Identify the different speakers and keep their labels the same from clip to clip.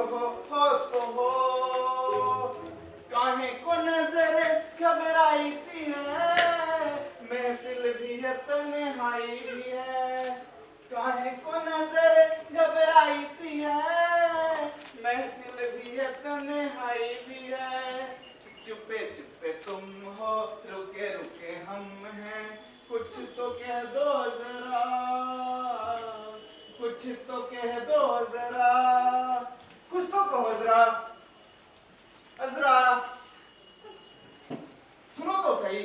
Speaker 1: हो काहे को नजर घबराई सी है, महफिल भी है तन्हाई भी है। काहे को नजर घबराई सी है, महफिल भी है तन्हाई भी है। चुपे चुपे तुम हो, रुके रुके हम हैं, कुछ तो कह दो जरा, कुछ तो कह दो जरा, कुछ तो कहो जरा। अजरा सुनो तो सही,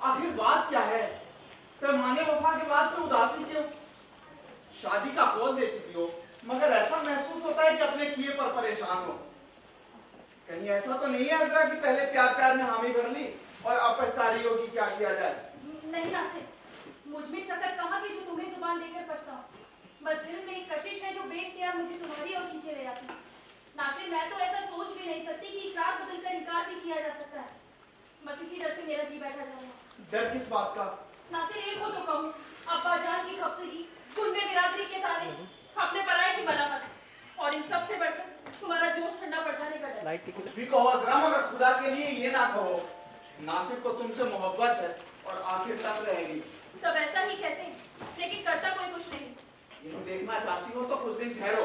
Speaker 1: आखिर बात क्या है? पैमाने वफा के बाद से उदासी क्यों? शादी का कॉल दे चुकी हो, मगर ऐसा महसूस होता है कि अपने किए पर परेशान हो। कहीं ऐसा तो नहीं है अजरा कि पहले प्यार प्यार में हामी भर ली और अब पछता रही हो कि क्या किया जाए?
Speaker 2: नहीं नासिर, मुझ में सख्त कहा कि जो तुम्हें जुबान देकर पछताऊं। बस दिल में एक कशिश है जो बेख्तियार मुझे तुम्हारी ओर खींचे ले आती है। नासिर, मैं तो ऐसा सोच भी नहीं सकती कि इकरार बदलकर इनकार भी किया जा सकता है। बस इसी डर से मेरा जी बैठा जाऊंगा।
Speaker 1: डर किस बात का?
Speaker 2: नासिर, एक हो तो कहूँ, अब्बा जान की खपतगी, गुंडे बिरादरी के ताने, अपने पराये की मलामत, और इन सब से बढ़कर तुम्हारा जोश ठंडा पड़ जाने का डर।
Speaker 1: कुछ भी कहो अजरा, मगर खुदा के लिए ये ना कहो नासिर को तुमसे मोहब्बत है और आखिर तक रहेगी।
Speaker 2: सब ऐसा ही कहते हैं, लेकिन करता कोई कुछ नहीं।
Speaker 1: ये देखना चाहती हो तो कुछ दिन ठहरो,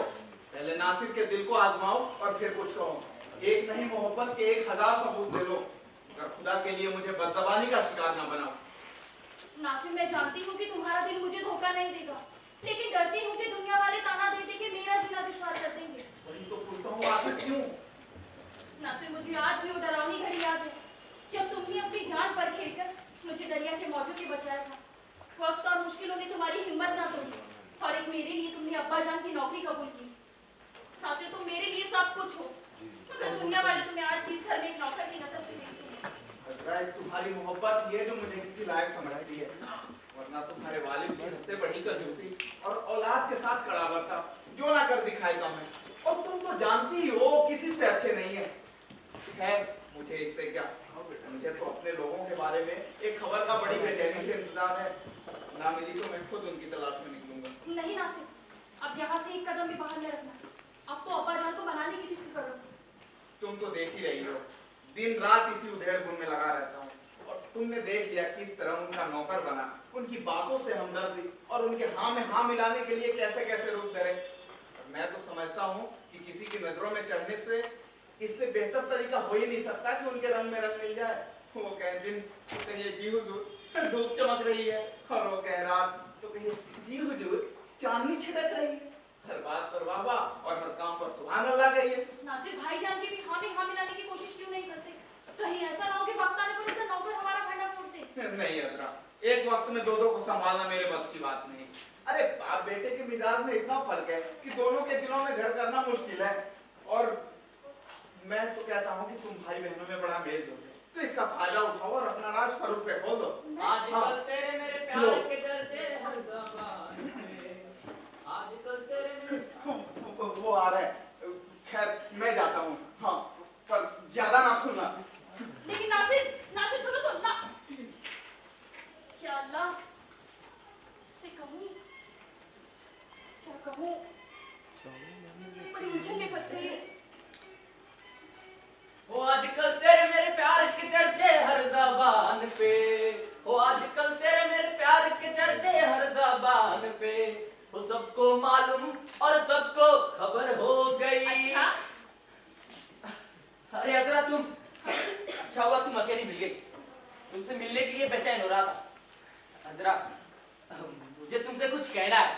Speaker 1: पहले नासिर के दिल को आजमाओ और फिर कुछ कहो। एक नहीं मोहब्बत के 1000 सबूत दे लो, मगर खुदा के लिए मुझे बदज़बानी का शिकार ना बनाओ।
Speaker 2: नासिर, मैं जानती हूँ कि तुम्हारा दिल मुझे धोखा नहीं देगा, लेकिन डरती हूँ कि दुनिया वाले ताना दे दे के मेरा जीना दुश्वार कर देंगे।
Speaker 1: वही तो पूछता हूँ, आखिर क्यों?
Speaker 2: नासिर, मुझे आज भी वो डरावनी घड़ी याद है जब तुमने अपनी जान पर खेलकर मुझे दरिया के मौजों से बचाया था। वक्त और मुश्किलों ने तुम्हारी हिम्मत ना तोड़ी और एक मेरे लिए तुमने अब्बा जान की नौकरी कबूल की। नासिर, तुम मेरे लिए सब कुछ हो, मगर दुनिया वाले तुम्हें आज भी इस घर में एक नौकर की नजर से देखते हैं।
Speaker 1: तुम्हारी मोहब्बत ये जो मुझे किसी लायक समझती है, वरना तुम्हारे वालिद की हद से बढ़ी कंजूसी और औलाद के साथ कड़ावत था, जो ना कर दिखाए कम है। और तुम तो जानती ही हो किसी से अच्छे नहीं है। खैर, मुझे इससे क्या, मुझे तो अपने लोगों के बारे में एक खबर का बड़ी बेचैनी से इंतजार है। ना मिली तो मैं खुद उनकी तलाश में निकलूंगा।
Speaker 2: नहीं नासिर, अब यहाँ से एक कदम भी बाहर न रखना। अब तो अब्बा जान को मनाने की फिक्र करो।
Speaker 1: तुम तो देख ही रही हो, दिन रात इसी उधेड़-बुन में लगा रहता हूँ, और तुमने देख लिया किस तरह उनका नौकर बना, उनकी बातों से हमदर्दी और उनके हाँ में हाँ मिलाने के लिए कैसे कैसे रूप धरे। मैं तो समझता हूँ कि किसी की नजरों में चढ़ने से इससे बेहतर तरीका हो ही नहीं सकता कि उनके रंग में रंग मिल जाए। वो कहे दिन तो कहिए जी हुजूर धूप चमक रही है, और वो कहे रात तो कहिए जी हुजूर चांदनी छिटक रही है। हर बात पर वाह वाह और हर काम पर सुभान अल्लाह कहिए।
Speaker 2: नासिर, भाईजान के भी हाँ में हाँ मिलाने की कोशिश क्यों नहीं करते? कहीं ऐसा ना हो कि वक्त आने पर इनका नौकर हमारा खंडा फोड़ दे।
Speaker 1: नहीं अजरा, एक वक्त में दो को संभालना मेरे बस की बात नहीं। अरे बाप बेटे के मिजाज में इतना फर्क है कि दोनों के दिलों में घर करना मुश्किल है। और मैं तो कहता हूँ कि तुम भाई बहनों में बड़ा मेल जोल, तो इसका फायदा उठाओ और अपना राज फरूक पे खोल दो।
Speaker 3: आजकल तेरे मेरे प्यार के चर्चे हर ज़बान पे, आजकल तेरे मेरे
Speaker 1: वो आ रहा है। खैर मैं जाता हूँ, हाँ, पर ज्यादा ना खुलना।
Speaker 2: लेकिन नासिर, नासिर सुनो तो ना। क्या अल्लाह से कहूँ, क्या कहूँ, बड़ी उलझन में फंस गई है।
Speaker 3: वो आजकल तेरे मेरे प्यार के चर्चे हर ज़बान पे, वो आजकल तेरे मेरे प्यार के चर्चे हर ज़बान पे, वो सबको मालूम और सबको खबर हो गई।
Speaker 2: अच्छा?
Speaker 3: अरे अजरा तुम, अच्छा हुआ तुम अकेली मिल गई, तुमसे मिलने के लिए बेचैन हो रहा था। अजरा, मुझे तुमसे कुछ कहना है।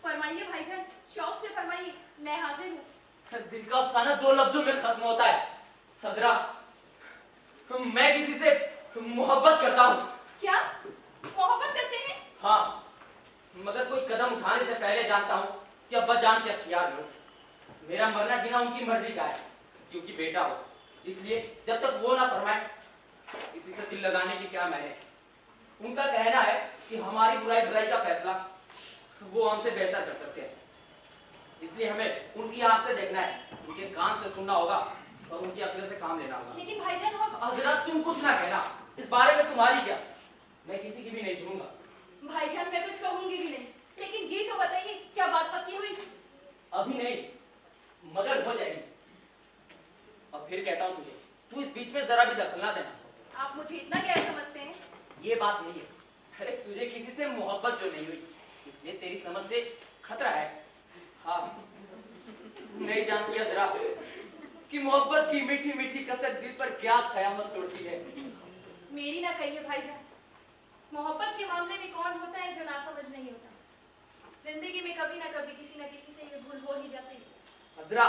Speaker 2: फरमाइए भाईजान, शौक से फरमाइए, मैं हाजिर हूँ।
Speaker 3: दिल का अफसाना 2 लफ्जों में खत्म होता है। हजरा, मैं किसी से मोहब्बत करता हूँ।
Speaker 2: क्या मोहब्बत करते हैं?
Speaker 3: हाँ, मगर कोई कदम उठाने से पहले जानता हूँ कि अब्बा जान के अख्तियार लो। मेरा मरना जीना उनकी मर्जी का है, क्योंकि बेटा हो, इसलिए जब तक वो ना फरमाए किसी से दिल लगाने की क्या मैंने। उनका कहना है कि हमारी बुराई बुराई का फैसला वो हमसे बेहतर कर सकते हैं, इसलिए हमें उनकी आंख से देखना है, उनके कान से सुनना होगा और उनकी अक्ल से काम लेना होगा।
Speaker 2: लेकिन भाईजान हम
Speaker 3: हजरत तुम कुछ ना कहना, इस बारे में तुम्हारी क्या, मैं किसी की भी नहीं सुनूंगा।
Speaker 2: भाईजान मैं कुछ कहूंगी भी नहीं, लेकिन ये तो बताइए क्या बात पक्की हुई?
Speaker 3: अभी नहीं, मगर हो जाएगी। अब फिर कहता हूँ तुझे, तू इस बीच में जरा भी दखल ना देना।
Speaker 2: आप मुझे इतना गैर समझते हैं?
Speaker 3: ये बात नहीं है। अरे तुझे किसी से मोहब्बत जो नहीं हुई, इसलिए तेरी समझ से खतरा है। हाँ, नहीं जानती जरा कि मोहब्बत की मीठी मीठी कसक दिल पर क्या क़यामत तोड़ती है।
Speaker 2: मेरी ना कहिए भाईजान, मोहब्बत के मामले में कौन होता है जो ना समझ नहीं होता। जिंदगी में कभी ना कभी किसी न किसी से ये भूल हो ही जाती है।
Speaker 3: अजरा,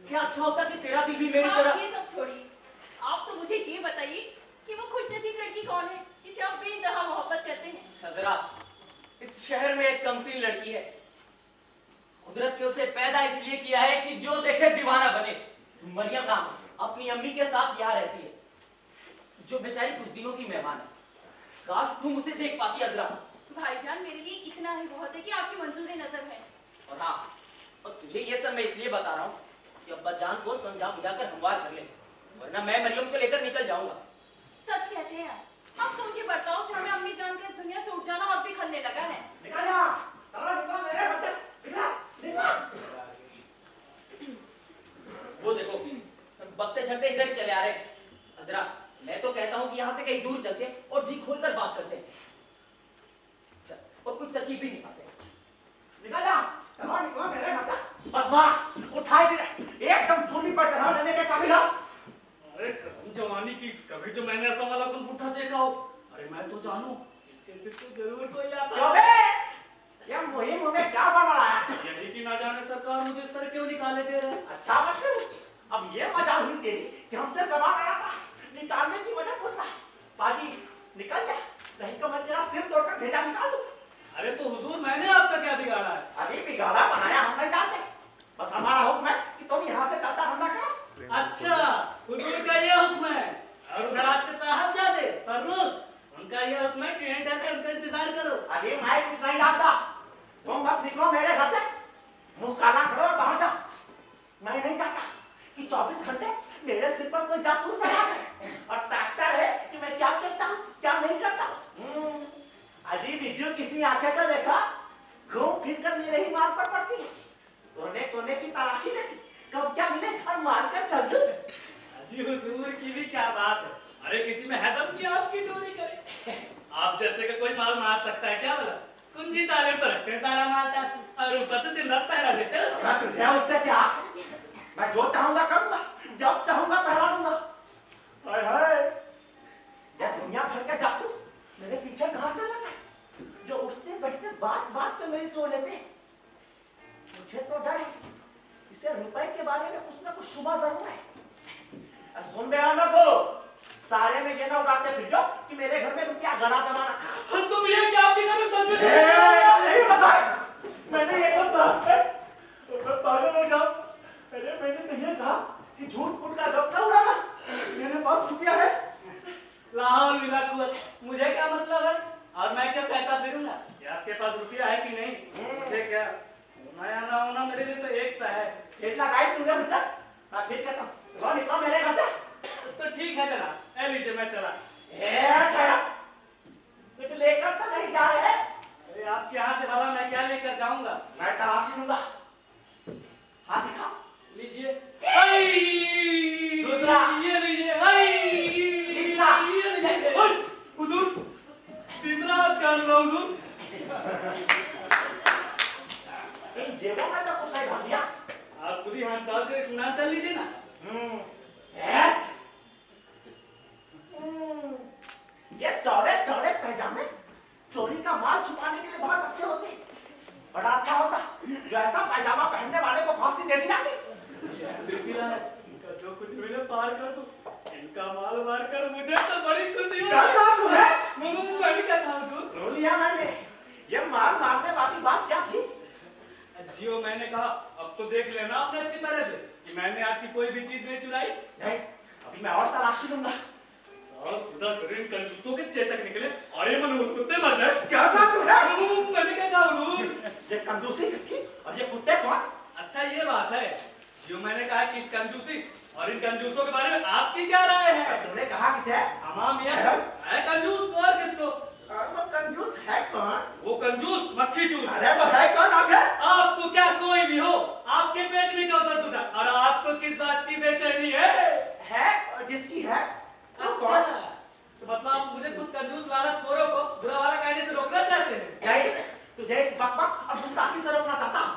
Speaker 3: क्या अच्छा होता कि तेरा दिल भी मेरी तरह।
Speaker 2: ये सब छोड़िए, आप तो मुझे ये बताइए कि वो खुशनसीब लड़की कौन है जिसे आप बेइंतहा मोहब्बत करते हैं।
Speaker 3: अजरा, इस शहर में एक कमसीन लड़की है। कुदरत ने उसे पैदा इसलिए किया है कि जो देखे दीवाना बने। मरियम नाम अपनी अम्मी के साथ यहाँ रहती है, जो बेचारी कुछ दिनों की मेहमान है। काश तुम उसे देख पाती अजरा।
Speaker 2: भाईजान, मेरे लिए इतना ही बहुत है कि आपकी मंजूर नजर है।
Speaker 3: और हाँ, और तुझे ये सब मैं इसलिए बता रहा हूँ कि अब्बा जान को समझा बुझाकर हमवार कर ले, वरना मैं मरियम को लेकर निकल जाऊंगा।
Speaker 2: सच कहते हैं अब तो उनके बर्ताव से हमें अम्मी जान के दुनिया से उठ जाना और भी खलने लगा है। वो देखो, बकते झकते इधर ही चले आ रहे। अजरा, मैं तो कहता हूँ कि यहाँ से कहीं दूर चलते और जी खोलकर बात करते हैं। चल, और कुछ तरकीब भी नहीं पाते।
Speaker 4: बदमाश, उठाई भी नहीं, एकदम सूली पर चढ़ा देने के काबिल हो।
Speaker 5: अरे कसम जवानी की, कभी जो मैंने ऐसा वाला तुम उठा देखा हो। अरे मैं तो जानू, इसके सिर तो जरूर कोई आता है।
Speaker 4: ये मुहिम में क्या बड़बड़ाया?
Speaker 5: यही कि ना जाने सरकार मुझे इस तरह क्यों निकाले दे रहे हैं।
Speaker 4: अच्छा मशहूर, अब ये मजाल हुई तेरी कि हमसे सवाल लड़ा था, निकालने की वजह पूछता। बाजी निकल जा, नहीं तो मैं तेरा सिर तोड़कर भेजा निकाल दूं।
Speaker 5: अरे तो हुजूर, मैंने आपका क्या बिगाड़ा है?
Speaker 4: अभी बिगाड़ा बनाया हम नहीं जानते, बस हमारा हुक्म है कि तुम यहाँ से चलता धंधा करो।
Speaker 5: अच्छा, हुजूर का ये हुक्म है। और उधर आपके साहबजादे फर्रुख, उनका ये हुक्म है कि यहीं रहकर उनका इंतजार करो।
Speaker 4: अभी मैं कुछ नहीं जानता, तुम बस निकलो मेरे घर से, मुंह काला करो और बाहर जाओ। मैं नहीं चाहता कि 24 घंटे मेरे सिर पर कोई जासूस तैनात है और ताकता है कि मैं क्या करता हूँ क्या नहीं करता। अजीब इज्जू किसी आंखें तो देखा, घूम फिर कर मेरे ही माल पर पड़ती है। कोने कोने की तलाशी लेती, कब क्या मिले और मार कर चल दूं।
Speaker 5: जी हुजूर की भी क्या बात है। अरे किसी में है दम कि आपकी चोरी करे। आप जैसे का कोई माल मार सकता है क्या? बोला कुंजी तारीफ तो रखते हैं सारा माल टाल, और ऊपर से दिन रात पहरा देते हैं।
Speaker 4: मैं तुझे उससे क्या, मैं जो चाहूंगा करूंगा, जब चाहूंगा पहरा दूंगा। हाय हाय, ये दुनिया भर का जासूस मेरे पीछे कहां से लगा, जो उठते बैठते बात बात पे मेरी तोड़ लेते। मुझे तो डर है, इसे रुपए के बारे में कुछ ना कुछ शुबा जरूर है। सुन बेवाना को, सारे में ये ना उड़ाते फिर जाओ कि मेरे घर में रुपया गड़ा दबा रखा।
Speaker 5: हम तुम ये क्या कर समझ
Speaker 4: नहीं पता, मैंने ये कहा मैं पागल हो जाऊं। अरे मैंने तो ये कहा कि झूठ मूठ का गप ना उड़ाना, मेरे पास रुपया है।
Speaker 5: लाहौल मिला कुवत, मुझे क्या मतलब है? और मैं क्या कहता फिरूंगा कि आपके पास रुपया है कि नहीं? मुझे क्या, होना या ना होना मेरे लिए तो एक सा है।
Speaker 4: खेत लगाई तुमने मुझे, मैं फिर कहता हूँ निकलो मेरे घर से।
Speaker 5: तो ठीक है जनाब, ए लीजिए मैं चला।
Speaker 4: ठहरा, कुछ लेकर तो नहीं जा रहे?
Speaker 5: अरे आपके यहाँ से भला मैं क्या लेकर जाऊंगा?
Speaker 4: मैं तलाशी लूंगा। हाँ दिखा,
Speaker 5: लीजिए।
Speaker 4: दूसरा,
Speaker 5: ये लीजिए।
Speaker 4: तीसरा,
Speaker 5: ये लीजिए। हुजूर, तीसरा कर लो हुजूर।
Speaker 4: इन जेबों में तो कुछ नहीं भर दिया।
Speaker 5: आप खुद ही हाथ डालकर इस्तेमाल कर लीजिए ना।
Speaker 4: ये चौड़े चौड़े पैजामे चोरी का माल छुपाने के लिए बहुत अच्छे होते हैं। बड़ा अच्छा होता जो ऐसा पैजामा पहनने वाले को फांसी दे दी जाती।
Speaker 5: इनका जो कुछ मिले पार कर दूं, इनका माल मार कर मुझे तो बड़ी खुशी हो।
Speaker 4: क्या बात है?
Speaker 5: मैं भी कहता हूँ
Speaker 4: सुन लिया मैंने, ये माल मारने वाली बात क्या थी?
Speaker 5: जियो, मैंने कहा अब तो देख लेना आपने अच्छी तरह से कि मैंने आपकी कोई भी चीज नहीं चुराई।
Speaker 4: नहीं, अभी मैं और तलाशी लूंगा।
Speaker 5: और खुदा करे इन कंजूसों के चेचक निकले और ये मन उस कुत्ते मर जाए।
Speaker 4: क्या बात है?
Speaker 5: मैंने क्या कहा हुजूर?
Speaker 4: ये कंजूसी किसकी और ये कुत्ते कौन?
Speaker 5: अच्छा ये बात है जियो, मैंने कहा कि इस कंजूसी और इन कंजूसों के बारे में आपकी क्या राय है?
Speaker 4: तुमने कहा किसे?
Speaker 5: हमाम ये है कंजूस को और किसको?
Speaker 4: वो कंजूस है कौन?
Speaker 5: वो कंजूस मक्खी चूस।
Speaker 4: अरे वो है कौन आखिर?
Speaker 5: आपको क्या कोई भी हो, आपके पेट में क्या उतर टूटा आपको किस बात की बेचैनी है?
Speaker 4: जिसकी है
Speaker 5: अच्छा, तो मतलब आप मुझे खुद कंजूस लालचखोरों को बुरा वाला कहने से रोकना चाहते हैं?
Speaker 4: नहीं, तुझे इस बकबक और गुस्ताखी से रोकना चाहता हूं।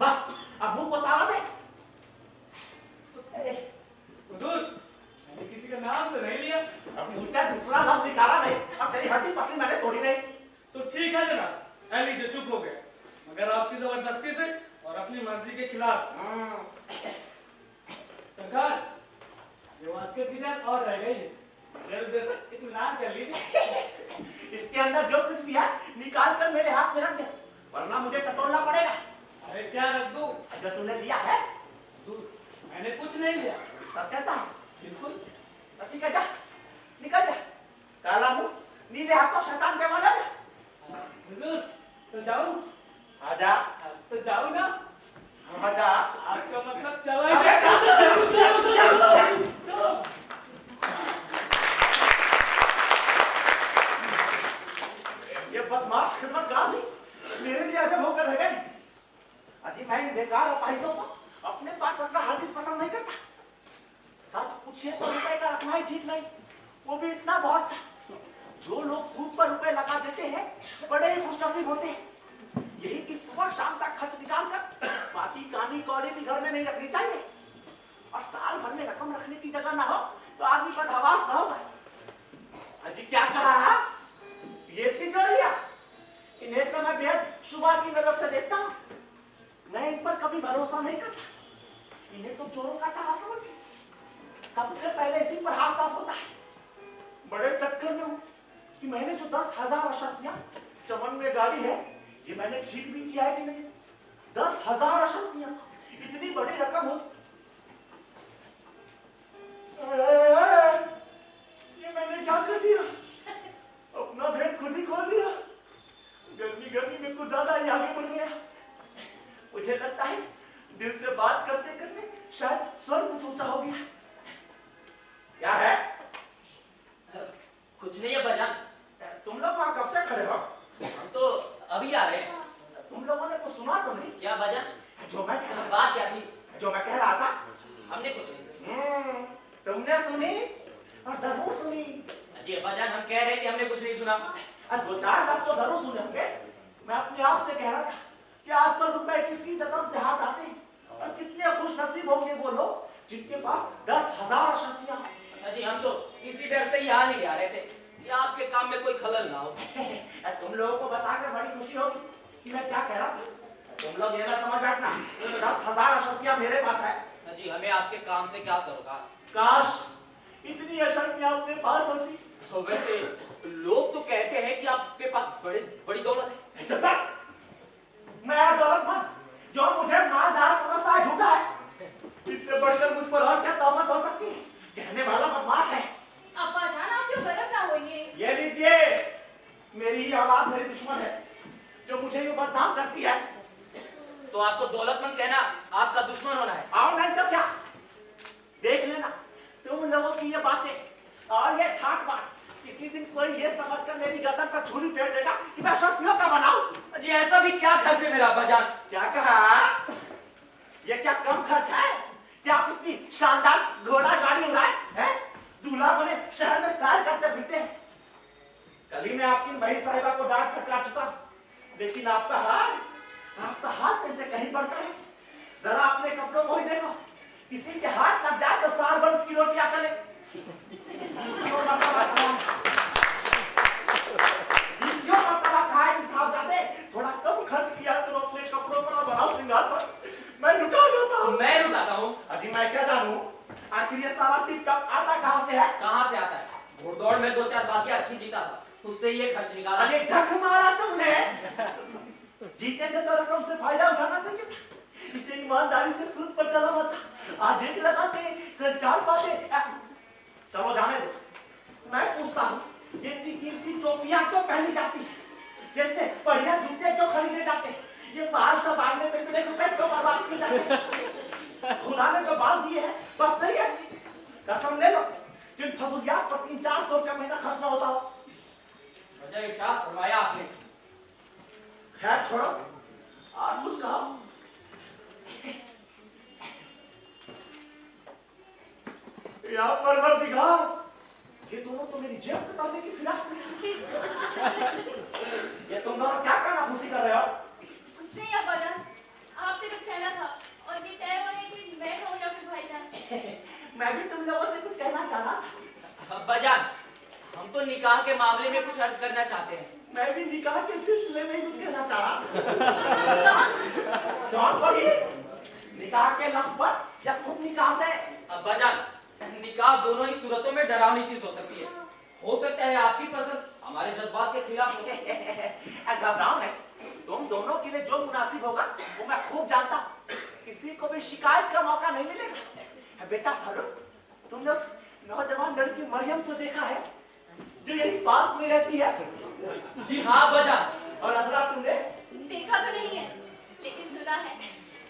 Speaker 4: बस अब मुंह को ताला दे।
Speaker 5: हुजूर, मैंने किसी का नाम तो नहीं लिया।
Speaker 4: अपनी मुझसे दूसरा लफ्ज निकाला नहीं, अब तेरी हड्डी पसली मैंने तोड़ी नहीं।
Speaker 5: तो ठीक है जनाब, कह लीजिए चुप हो गए, मगर आपकी जबरदस्ती से और अपनी मर्जी के खिलाफ। सरकार, ये वास्के की जान और रह गई है, सिर्फ बेशक इत्मीनान कर लीजिए।
Speaker 4: इसके अंदर जो कुछ भी है निकाल कर मेरे हाथ में रख दे, वरना मुझे टटोलना पड़ेगा।
Speaker 5: अरे क्या रख दूं?
Speaker 4: जो तूने लिया है
Speaker 5: हुजूर, मैंने कुछ नहीं लिया।
Speaker 4: सच कहता है?
Speaker 5: बिल्कुल।
Speaker 4: तो ठीक है, जा निकल जा। काला मुंह नीले हाथों शैतान के माना जा।
Speaker 5: हुजूर, तो जाऊं?
Speaker 4: आजा।
Speaker 5: तो जाऊं ना?
Speaker 4: आजा।
Speaker 5: आपका मतलब चला ही
Speaker 4: अबे,
Speaker 5: जाओ।
Speaker 4: ये बदमाश खिदमतगार भी मेरे लिए अजब होकर रह गए। अजी मैं इन बेकार अपाहिजों को अपने पास रखना हरगिज पसंद नहीं करता। सच पूछिए तो रुपए का रखना ही ठीक नहीं, वो भी इतना बहुत सा। जो लोग सूद पर रुपए लगा देते हैं बड़े ही खुशनसीब होते हैं। यही कि सुबह शाम तक खर्च निकाल कर बाकी कानी कौड़ी भी घर में नहीं रखनी चाहिए। और साल भर में रकम रखने की जगह ना हो तो आदमी बदहवास ना होगा। अजी क्या कहा? ये तिजोरिया, इन्हें तो मैं बेहद शुभा की नजर से देखता हूँ। मैं इन पर कभी भरोसा नहीं करता। इन्हें तो चोरों का चारा समझिए। सबसे पहले इसी पर हाथ साफ होता है। बड़े चक्कर में हूँ कि मैंने जो 10,000 अशर्फियां चमन में गाड़ी है, ये मैंने ठीक भी किया है कि नहीं। 10,000 अशर्फियां, इतनी बड़ी रकम हो। ये मैंने क्या कर दिया? अपना भेद खुद ही खोल दिया। गर्मी में कुछ ज्यादा ही आगे बढ़ गया। मुझे लगता है दिल से बात करते करते शायद स्वर कुछ ऊंचा हो गया। क्या है?
Speaker 3: कुछ नहीं है बजान।
Speaker 4: तुम लोग वहां कब से खड़े हो?
Speaker 3: हम तो अभी आ रहे हैं।
Speaker 4: तुम लोगों ने कुछ सुना तो नहीं?
Speaker 3: क्या बजान?
Speaker 4: जो मैं कह रहा
Speaker 3: बात क्या थी?
Speaker 4: जो मैं कह रहा था?
Speaker 3: हमने कुछ नहीं सुना।
Speaker 4: तुमने सुनी और जरूर सुनी।
Speaker 3: जी बजान, हम कह रहे थे हमने कुछ नहीं सुना।
Speaker 4: दो चार बार तो जरूर सुने होंगे। मैं अपने आप से कह रहा था कि आजकल रुपए किसकी जतन से हाथ आते हैं और कितने खुश नसीब होंगे वो लोग जिनके पास 10,000 अशर्फियां हैं।
Speaker 3: जी हम तो इसी डर से यहाँ नहीं आ रहे थे कि आपके काम में कोई खलल ना हो।
Speaker 4: तुम लोगों को बताकर बड़ी खुशी होगी कि मैं क्या कह रहा था। तुम लोग ये ना समझ बैठना 10,000 अशर्फियां मेरे पास है।
Speaker 3: जी हमें आपके काम से क्या सरोकार।
Speaker 4: काश इतनी अशर्फियां अपने पास होती।
Speaker 3: तो वैसे लोग तो कहते हैं कि आपके पास बड़ी दौलत है।
Speaker 4: चुप कर। मैं दौलतमंद जो मुझे मालदार समझता है झूठा है। इससे बढ़कर मुझ पर और क्या तहमत हो सकती है? कहने वाला बदमाश है।
Speaker 2: अब्बा जान, आप क्यों गरम ना होइए।
Speaker 4: ये लीजिए, मेरी ही औलाद मेरी दुश्मन है जो मुझे यूं बदनाम करती है।
Speaker 3: तो आपको दौलतमंद कहना आपका दुश्मन होना है?
Speaker 4: आओ नहीं तो क्या? देख लेना तुम लोगों की ये बातें और ये ठाट बाट किसी दिन कोई ये समझकर मेरी गर्दन पर छुरी फेर देगा कि मैं अशर्फियों का बनाऊं।
Speaker 3: जी ऐसा भी क्या खर्च है मेरा बजान?
Speaker 4: क्या कहा? ये क्या कम खर्च है? क्या आप इतनी शानदार घोड़ा गाड़ी उड़ाए हैं? दूल्हा बने शहर में सैर करते फिरते हैं। कल ही मैं आपकी बहन साहिबा को डांट फटका चुका, लेकिन आपका हाथ इनसे कहीं बढ़कर है। जरा अपने कपड़ों को ही देखो, किसी के हाथ लग जाए तो साल भर उसकी रोटियां चले। थोड़ा कम खर्च किया करो अपने कपड़ों पर और बनाओ श्रृंगार पर। मैं लुटा जाता हूँ।
Speaker 3: मैं लुटाता हूँ?
Speaker 4: अजी मैं क्या जानूं? आखिर ये सारा टिप टॉप आता कहाँ से है?
Speaker 3: कहाँ से आता है? घोड़दौड़ में 2-4 बाजियां अच्छी जीता था, उससे ये खर्च निकाला।
Speaker 4: अरे झक मारा तुमने। जीते थे तो रकम से फायदा उठाना चाहिए था। इसे ईमानदारी से सूद पर चलाना था। आज एक लगाते कल 4 पाते। चलो जाने दो। मैं पूछता हूँ ये कीमती टोपियां क्यों पहनी जाती है? ये बढ़िया जूते क्यों खरीदे जाते हैं? ये बाल संभालने में इतने रुपए क्यों बर्बाद किए जाते हैं? खुदा ने जो बाल दिए हैं बस नहीं है। कसम ले लो जिन फजूलियात पर 300-400 रुपया महीना खर्चना होता हो।
Speaker 3: वजह इरशाद फरमाया आपने।
Speaker 4: खैर छोड़ो और कुछ कहो। या परवरदिगार, ये दोनों तो मेरी जेब कतरने की फिराक में हैं। ये तुम दोनों क्या करना खुशी कर रहे हो?
Speaker 2: कुछ नहीं अब्बा जान, आपसे कुछ कहना था और ये तय हुआ है कि मैं कहूँ या फिर भाईजान।
Speaker 4: मैं भी तुम लोगों से कुछ कहना चाहा था।
Speaker 3: अब्बा जान, हम तो निकाह के मामले में कुछ अर्ज करना चाहते हैं।
Speaker 4: मैं भी निकाह के सिलसिले में ही कुछ कहना चाहा। जॉन पढ़ी निकाह के लफ्ज़ पर या खुद निकाह से?
Speaker 3: अब्बा जान, निकाह दोनों ही सूरतों में डरावनी चीज हो सकती है। हो सकता है आपकी पसंद हमारे जज्बात के खिलाफ हो।
Speaker 4: घबराओ नहीं, तुम दोनों के लिए जो मुनासिब होगा वो मैं खूब जानता हूँ। किसी को भी शिकायत का मौका नहीं मिलेगा। बेटा फारूक, तुमने उस नौजवान लड़की मरियम को देखा है जो यही पास में रहती है?
Speaker 3: जी हाँ अब्बा जान।
Speaker 4: और असरा तुमने?
Speaker 2: देखा तो नहीं है, लेकिन सुना है।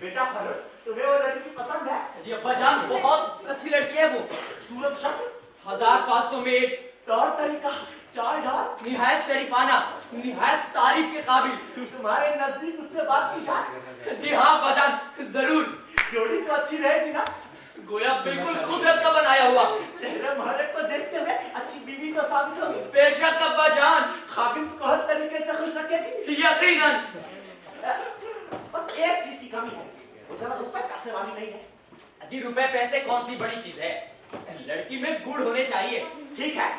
Speaker 4: बेटा फारूक, तुम्हें वो लड़की पसंद है?
Speaker 3: जी अब्बा जान, बहुत अच्छी लड़की है वो।
Speaker 4: सूरत शक्ल,
Speaker 3: 1500 में एक,
Speaker 4: तौर तरीका, चाल ढाल,
Speaker 3: निहायत शरीफाना, निहायत तारीफ के काबिल।
Speaker 4: तुम्हारे नजदीक उससे बात की जाए?
Speaker 3: जी हाँ अब्बा जान, जरूर।
Speaker 4: जोड़ी तो अच्छी रहेगी ना?
Speaker 3: गोया बिल्कुल कुदरत का बनाया हुआ।
Speaker 4: चेहरे मुहर्रक को देखते हुए अच्छी बीवी तो साबित होगी।
Speaker 3: बेशक अब्बा जान,
Speaker 4: खाबिन को हर तरीके से खुश रखेगी।
Speaker 3: यकीनन।
Speaker 4: बस एक चीज की कमी है, वो जरा रुपए पैसे वाली नहीं है।
Speaker 3: जी रुपए पैसे कौन सी बड़ी चीज है, लड़की में गुण होने चाहिए।
Speaker 4: ठीक है,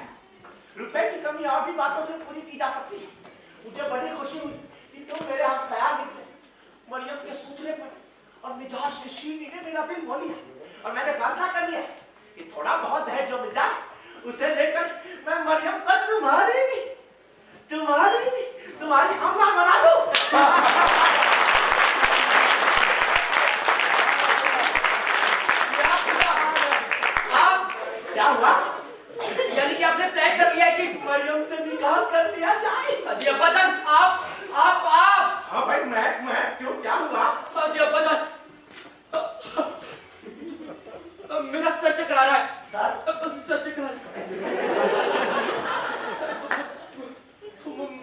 Speaker 4: रुपए की कमी और भी बातों से पूरी की जा सकती है। मुझे बड़ी खुशी हुई कि तुम मेरे हम ख्याल निकले। मरियम के सूचने पर और मिजाज की शीनी ने मेरा दिल मोह लिया और मैंने फैसला कर लिया कि थोड़ा बहुत दहेज जो मिल जाए उसे लेकर मैं मरियम को तुम्हारी अम्मा बना दूं। क्या हुआ?
Speaker 3: यानी कि आपने तय कर लिया कि
Speaker 4: मरियम से निकाह कर लिया जाए?
Speaker 3: जी अब्बा जान, आप
Speaker 4: हाँ भाई, मैं क्यों, क्या हुआ?
Speaker 3: जी अब्बा जान, मेरा सर चकरा रहा है। सर चकरा रहा है।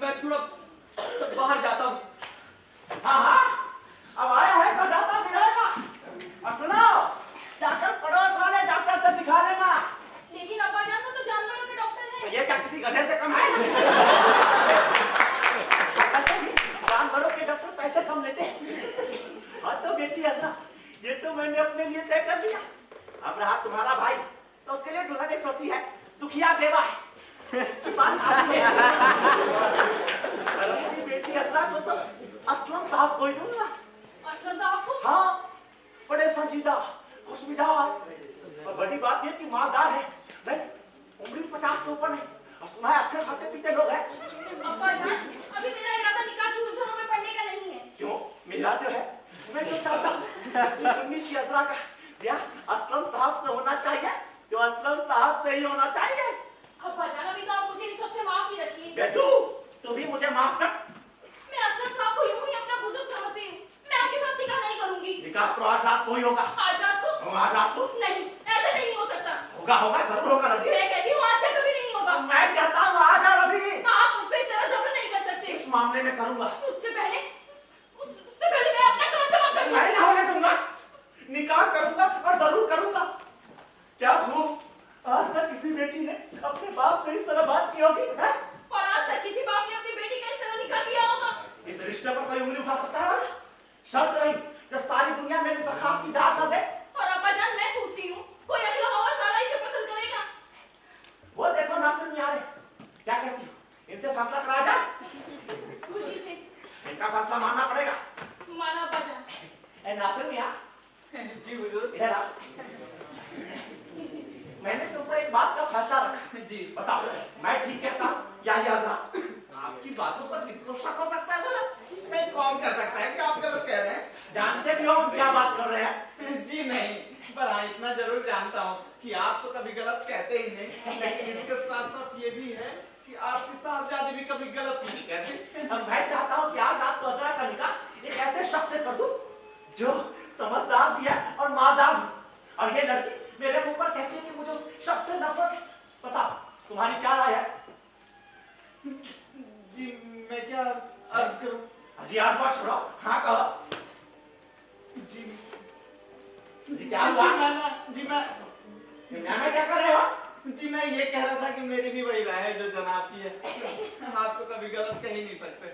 Speaker 3: मैं थोड़ा बाहर जाता हूँ।
Speaker 4: हाँ, अब आया है तो जाता भी रहेगा। और सुनो, जाकर पड़ोस वाले डॉक्टर से दिखा लेना।
Speaker 2: लेकिन अब्बा जान, वो तो जानवरों के डॉक्टर हैं।
Speaker 4: ये क्या किसी गधे से कम है? ऐसे ही जानवरों के डॉक्टर पैसे कम लेते हैं। और तो बेटी असरा, ये तो मैंने अपने लिए तय कर लिया। अब रहा तुम्हारा भाई, तो उसके लिए दुल्हन एक सोची है, दुखिया बेवा है। इसकी बात आज नहीं है। और अपनी बेटी असरा को तो असलम साहब को ही दूंगा।
Speaker 2: असलम साहब को?
Speaker 4: हाँ, बड़े संजीदा, खुशमिजाज और बड़ी बात ये कि मालदार है। नहीं, उम्र 50 के ऊपर नहीं और तुम्हारे अच्छे खाते पीछे लोग हैं।
Speaker 2: अब्बा जान, अभी मेरा इरादा निकाह की उलझनों में पड़ने का नहीं है।
Speaker 4: क्यों? मेरा जो है, मैं जो चाहता हूँ उन्नीस की असरा का ब्याह असलम साहब से होना चाहिए, तो असलम साहब से ही होना चाहिए।
Speaker 2: अब्बा जान, अभी तो आप मुझे इन सबसे माफ ही रखिए।
Speaker 4: बेटू, तू भी मुझे माफ कर।
Speaker 2: मैं असलम साहब को यूं ही अपना बुजुर्ग समझती हूँ। मैं आपके साथ निकाह नहीं करूंगी।
Speaker 4: निकाह तो आज रात को ही होगा।
Speaker 2: आज रात को?
Speaker 4: आज रात को?
Speaker 2: नहीं, ऐसा नहीं हो सकता।
Speaker 4: होगा, जरूर होगा लड़की।
Speaker 2: मैं कहती हूँ आज से कभी नहीं होगा।
Speaker 4: मैं कहता हूँ आज और अभी।
Speaker 2: आप मुझ पे इतना जबर नहीं कर सकते।
Speaker 4: इस मामले में करूंगा।
Speaker 2: उससे पहले मैं अपना काम जमा कर दूं।
Speaker 4: मैं नहीं होने दूंगा। निकाह करूंगा और जरूर करूंगा। क्या खूब, आज तक किसी बेटी ने अपने बाप से इस तरह बात की होगी, है?
Speaker 2: और आज तक किसी बाप ने अपनी बेटी का इस तरह निकाह किया होगा?
Speaker 4: इस रिश्ते पर कोई उंगली उठा सकता है? शर्त रही जो सारी दुनिया मेरे इंतखाब की दाद न दे।
Speaker 2: और अब्बा जान, मैं पूछती हूँ, कोई अगला हवा शाला इसे पसंद करेगा?
Speaker 4: वो देखो नासिर मियां है, क्या कहती हो? इनसे फैसला कराया जाए?
Speaker 2: खुशी से।
Speaker 4: इनका फैसला मानना पड़ेगा।
Speaker 2: माना अब्बा जान।
Speaker 4: ए नासिर मियां,
Speaker 1: जी हुजूर।
Speaker 4: इधर आओ। मैंने तुम पर एक बात का फैसला रखा।
Speaker 1: जी
Speaker 4: बताओ, मैं ठीक कहता हूँ या ये अजरा?
Speaker 1: आपकी बातों पर किसको शक हो सकता है गलत? मैं कौन कह सकता है कि आप गलत कह रहे हैं?
Speaker 4: जानते भी हो हम क्या बात कर रहे हैं?
Speaker 1: जी नहीं, पर हाँ इतना जरूर जानता हूँ कि आप तो कभी गलत कहते ही नहीं। लेकिन इसके साथ साथ ये भी है कि आपकी साहबजादी भी कभी गलत नहीं कहती।
Speaker 4: अब मैं चाहता हूँ कि आज रात को अजरा का निकाह एक ऐसे शख्स से कर दूं जो समझदार भी है और मालदार भी। और ये लड़की मेरे मुंह पर कहती है कि मुझे उस शख्स से नफरत है। बताओ, तुम्हारी क्या राय है?
Speaker 1: जी मैं क्या अर्ज करूं?
Speaker 4: जी 8 बार छोड़ो, हाँ कहो।
Speaker 1: जी
Speaker 4: क्या हुआ?
Speaker 1: मैं
Speaker 4: मैं क्या कर रहे हो?
Speaker 1: जी मैं ये कह रहा था कि मेरी भी वही राय है जो जनाब की है। आप तो कभी गलत कह ही नहीं सकते,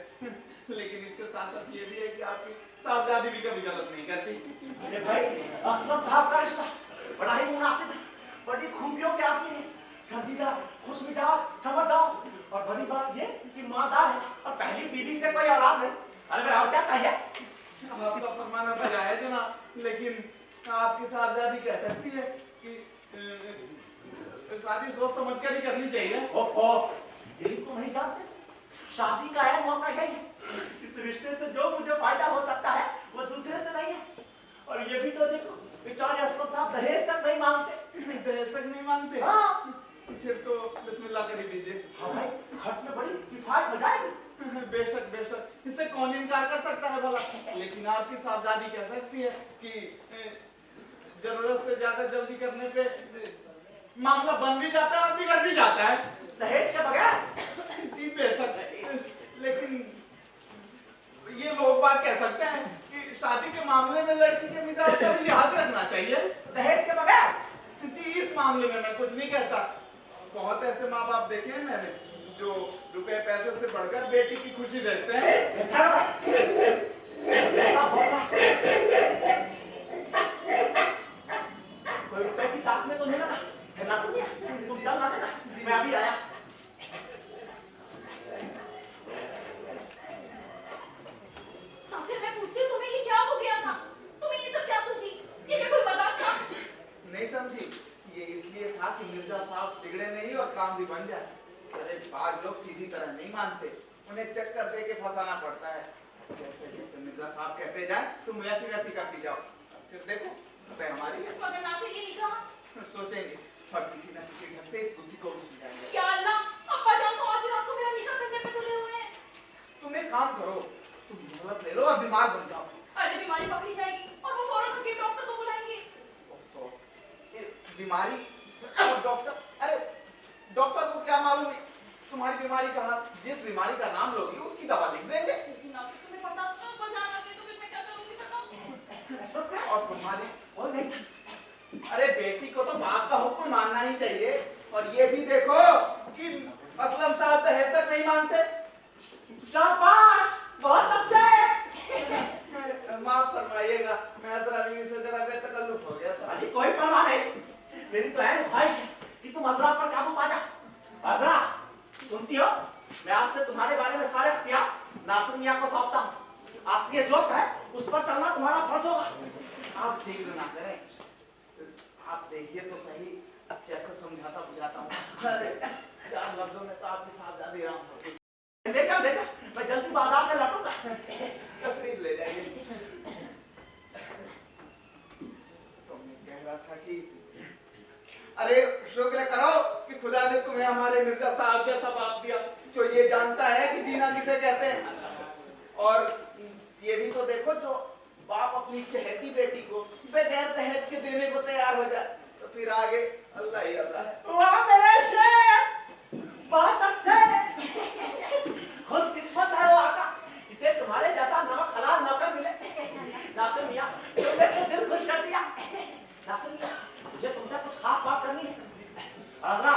Speaker 1: लेकिन इसके साथ साथ ये भी है कि आपकी साहबजादी भी कभी गलत नहीं करती।
Speaker 4: अरे भाई, असलम साहब का रिश्ता बड़ा ही मुनासिब है, बड़ी खूबियों के आदमी है, संजीदा, खुशमिजाज, समझदार, और बड़ी बात ये कि मादार है और पहली बीवी से कोई औलाद नहीं। अरे भाई और क्या चाहिए?
Speaker 1: आपका फरमाना बजा है जनाब, लेकिन आपकी साहबजादी कह सकती है कि शादी सोच समझ कर ही करनी चाहिए।
Speaker 4: ओहो, यही तो नहीं जानते, शादी का है मौका यही है। इस रिश्ते से जो मुझे फायदा हो सकता है वो दूसरे से नहीं है। और ये भी तो देखो, बेचारे असलम साहब दहेज तक नहीं मांगते।
Speaker 1: दहेज तक नहीं मांगते?
Speaker 4: हाँ।
Speaker 1: फिर तो बिस्मिल्लाह कर ही दीजिए।
Speaker 4: हाँ भाई, खर्च में बड़ी किफायत हो जाएगी।
Speaker 1: बेशक बेशक, इससे कौन इनकार कर सकता है भला। लेकिन आपकी साहबजादी कह सकती है कि जरूरत से ज्यादा जल्दी करने पे मामला बन भी जाता है और बिगड़ भी जाता है।
Speaker 4: दहेज के बगैर?
Speaker 1: जी बेशक, लेकिन ये लोग बात कह सकते हैं कि शादी के मामले में लड़की के मिजाज का भी लिहाज रखना चाहिए।
Speaker 4: दहेज के बगैर?
Speaker 1: जी इस मामले में मैं कुछ नहीं कहता। बहुत ऐसे माँ बाप देखे हैं मैंने जो रुपए पैसे से बढ़कर बेटी की खुशी देखते हैं। कोई रुपए की ताक में तो नहीं लगा है ना? सुनिए, तुम चल ना देना, मैं अभी आया।
Speaker 2: नासिर, मैं पूछती हूँ तुम्हें ये क्या हो गया था? तुम्हें ये सब क्या समझी? ये क्या कोई मजाक था?
Speaker 1: नहीं समझी, ये इसलिए था कि मिर्जा साहब बिगड़े नहीं और काम भी बन जाए। अरे बात लोग सीधी तरह नहीं मानते, उन्हें चक्कर दे के फंसाना पड़ता है। जैसे जैसे मिर्जा साहब कहते जाए तुम वैसी वैसी करती जाओ, फिर देखो तो हमारी है।
Speaker 2: मगर नासिर ये नहीं कहा।
Speaker 1: सोचेंगे और किसी न किसी ढंग से इस बुद्धि को भी सुलझाएंगे।
Speaker 2: या अल्लाह, अब्बा जान तो आज रात को मेरा निकाह करने पे तुले हुए हैं।
Speaker 1: तुम एक काम करो, तुम मोहलत ले लो और बीमार बन जाओ।
Speaker 2: अरे बीमारी पकड़ी जाएगी और वो फौरन उनके डॉक्टर को बुलाएंगे।
Speaker 1: ये बीमारी और डॉक्टर, अरे डॉक्टर को क्या मालूम है तुम्हारी बीमारी का हाल? जिस बीमारी का नाम लोगी उसकी दवा लिख देंगे।
Speaker 2: नासिर तुम्हें पता तो अब्बा जान लगे तो फिर मैं क्या करूंगी बताओ?
Speaker 1: और तुम्हारी
Speaker 4: और नहीं था।
Speaker 1: अरे बेटी को तो बाप का हुक्म मानना ही चाहिए। और ये भी देखो कि असलम साहब दहेज तक नहीं मानते।
Speaker 4: शाबाश, बहुत अच्छे।
Speaker 1: माफ फरमाइएगा, मैं जरा बीवी से जरा बेतकल्लुफ हो गया था।
Speaker 4: अजी कोई परवाह नहीं, मेरी तो है ख्वाहिश है कि तुम अजरा पर काबू पा जा। अजरा, सुनती हो? मैं आज से तुम्हारे बारे में सारे इख्तियार नासिर मियां को सौंपता हूँ। आज से ये जो है उस पर चलना तुम्हारा फर्ज होगा।
Speaker 1: आप ठीक ना करें, आप देखिए तो सही कैसे समझाता बुझाता हूँ। अरे 4 लफ्जों में तो आपकी साहबजादी राम हो गई।
Speaker 4: ले जा, मैं जल्दी बाजार से लौटूंगा।
Speaker 1: तशरीफ ले जाइए। तो मैं कह रहा था कि अरे शुक्र करो कि खुदा ने तुम्हें हमारे मिर्जा साहब जैसा बाप दिया जो ये जानता है कि जीना किसे कहते हैं। और ये भी तो देखो, जो बाप अपनी चहेती बेटी को बगैर दहेज के देने को तैयार हो जाए तो फिर आगे अल्लाह ही अल्लाह है।
Speaker 4: वाह मेरे शेर, बहुत अच्छे। खुशकिस्मत है वो आका जिसे तुम्हारे जैसा नमक हलाल नौकर मिले। नासिर मियां, तुमने तो दिल खुश कर दिया। नासिर मियां, मुझे तुमसे कुछ खास बात करनी है। अजरा,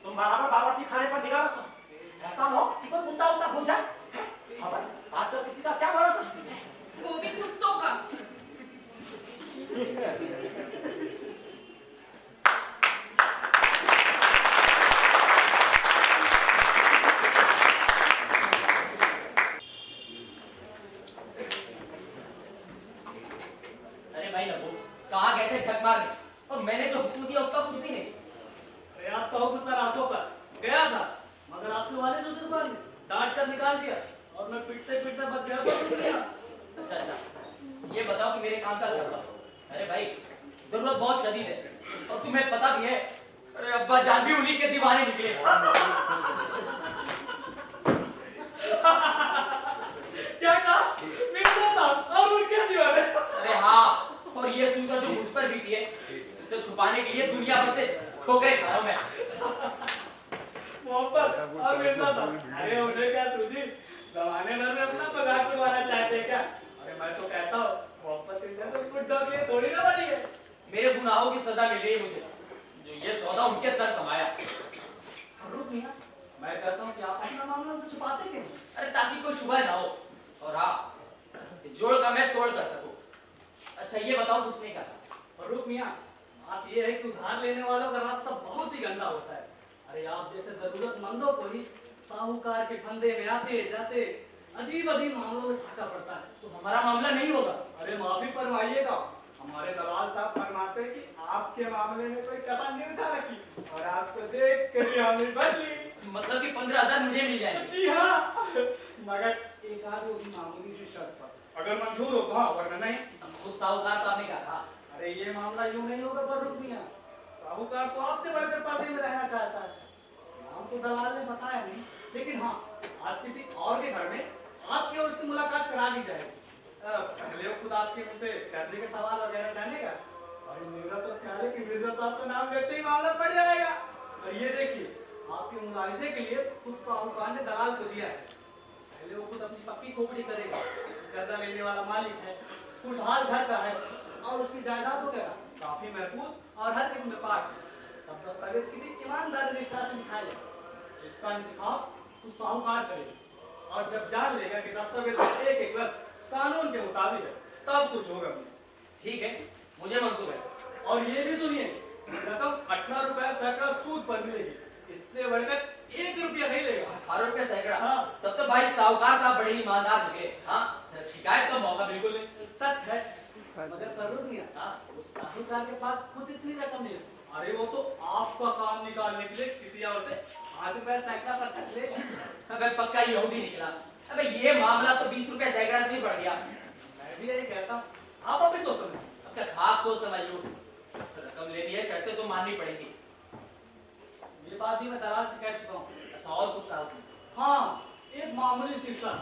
Speaker 4: तुम बराबर बावर्ची खाने पर निगाह रखो, ऐसा न हो कि कोई कुत्ता उत्ता घुस जाए। हाँ भाई, आजकल किसी का क्या भरोसा?
Speaker 2: वो भी कुत्तों का।
Speaker 3: अरे भाई नबू, कहाँ गए थे झक मारने? और मैंने जो हुक्म दिया उसका कुछ भी नहीं।
Speaker 5: अरे आपका हुक्म सर आंखों पर गया था, मगर आपके वाले तो जुबान ने डांट कर निकाल दिया और मैं पिटते पिटते बच गया तो टूट गया।
Speaker 3: अच्छा, ये बताओ कि मेरे काम का क्या हुआ? अरे भाई, जरूरत बहुत शदीद है और तुम्हें पता भी है। अरे अब्बा जान भी उन्हीं के दीवाने निकले।
Speaker 5: क्या कहा? मिर्जा साहब और उनके दीवाने?
Speaker 3: अरे हाँ, और ये सुनकर जो मुझ पर बीती है उसे छुपाने के लिए दुनिया भर से ठोकरें खा रहा हूं मैं।
Speaker 5: मोहब्बत और मिर्जा साहब, अरे उन्हें क्या सूझी? जमाने भर में अपना मजाक उड़ाना चाहते हैं क्या? अरे मैं तो कहता हूँ मोहब्बत जैसे बुड्ढों के लिए थोड़ी ना बनी है।
Speaker 3: मेरे गुनाहों की सजा मिल रही है मुझे, ये सौदा उनके सर समाया।
Speaker 5: फर्रुख मियां, मैं कहता हूँ कि आप अपना मामला उनसे छुपाते क्यों?
Speaker 3: अरे ताकि कोई शुबह ना हो, और हाँ, इस जोड़ का मैं तोड़ कर सकूं। अच्छा ये बताओ उसने क्या था?
Speaker 5: फर्रुख मियां, बात ये है कि उधार लेने वालों का रास्ता बहुत ही गंदा होता है। अरे आप जैसे जरूरतमंदों को ही साहूकार के फंदे में आते जाते अजीब अजीब मामलों में साका पड़ता है।
Speaker 3: तो हमारा मामला नहीं होगा।
Speaker 5: अरे माफी फरमाइएगा, हमारे दलाल साहब फरमाते हैं कि आपके मामले में कोई कसर नहीं उठा रखी और आपको देख कर ही हमें बदली।
Speaker 3: मतलब कि 15,000 मुझे मिल जाएंगे।
Speaker 5: जी हाँ, मगर एक आध वो भी मामूली सी शर्त पर, अगर मंजूर हो तो हाँ, वरना नहीं।
Speaker 3: खुद साहूकार साहब ने कहा था।
Speaker 5: अरे ये मामला यूं नहीं होगा फर्रुख मियां, साहूकार तो आपसे बढ़कर पर्दे में रहना चाहता है। नाम तो दलाल ने बताया नहीं, लेकिन हाँ, आज किसी और के घर में आपके और उसकी मुलाकात करा दी जाएगी। पहले वो खुद आपके मुंह से कर्जे के सवाल वगैरह जानेगा। और मेरा तो ख्याल है कि मिर्जा साहब का नाम लेते ही मामला पड़ जाएगा। और ये देखिए, आपके मुलाहिजे के लिए खुद साहूकार ने दलाल को दिया है। पहले वो खुद अपनी पक्की खोपड़ी करेगा, कर्जा लेने वाला मालिक है, खुशहाल घर का है और उसकी जायदाद वगैरह काफी महफूज और हर किस्म में पाक है। तब दस्तावेज किसी ईमानदार रजिस्ट्रार से दिखाया जाए, जिसका इंतखाब उस साहूकार करेगा। और जब जान लेगा कि दस्तावेज एक एक लफ्ज कानून के मुताबिक है, तब कुछ होगा।
Speaker 3: ठीक है, मुझे मंजूर है।
Speaker 5: और ये भी सुनिए, रकम 18 रुपए सैकड़ा सूद पर मिलेगी, इससे बढ़कर 1 रुपया नहीं लेगा।
Speaker 3: 18 रुपये सैकड़ा?
Speaker 5: हाँ।
Speaker 3: तब तो भाई साहूकार साहब बड़े ही ईमानदार निकले। हाँ, शिकायत का मौका बिल्कुल नहीं।
Speaker 5: सच है, मगर फर्रुख मियां,
Speaker 3: हाँ।
Speaker 5: उस साहूकार के पास खुद इतनी रकम नहीं है। अरे वो तो आपका काम निकालने के लिए किसी और से 5 रुपए सैकड़ा पर तक लेगा।
Speaker 3: अगर पक्का यहूदी निकला, अबे ये मामला तो 20 रुपये सैकड़ा से भी बढ़ गया।
Speaker 5: मैं भी यही कहता हूँ, आप अभी सोच समझ।
Speaker 3: अब क्या खास सोच समझ लूं, रकम लेनी है, शर्तें तो माननी पड़ेगी।
Speaker 5: ये बात ही मैं दलाल से कह चुका हूँ।
Speaker 3: अच्छा और कुछ कहा उसने?
Speaker 5: हाँ, एक मामूली शिक्षा,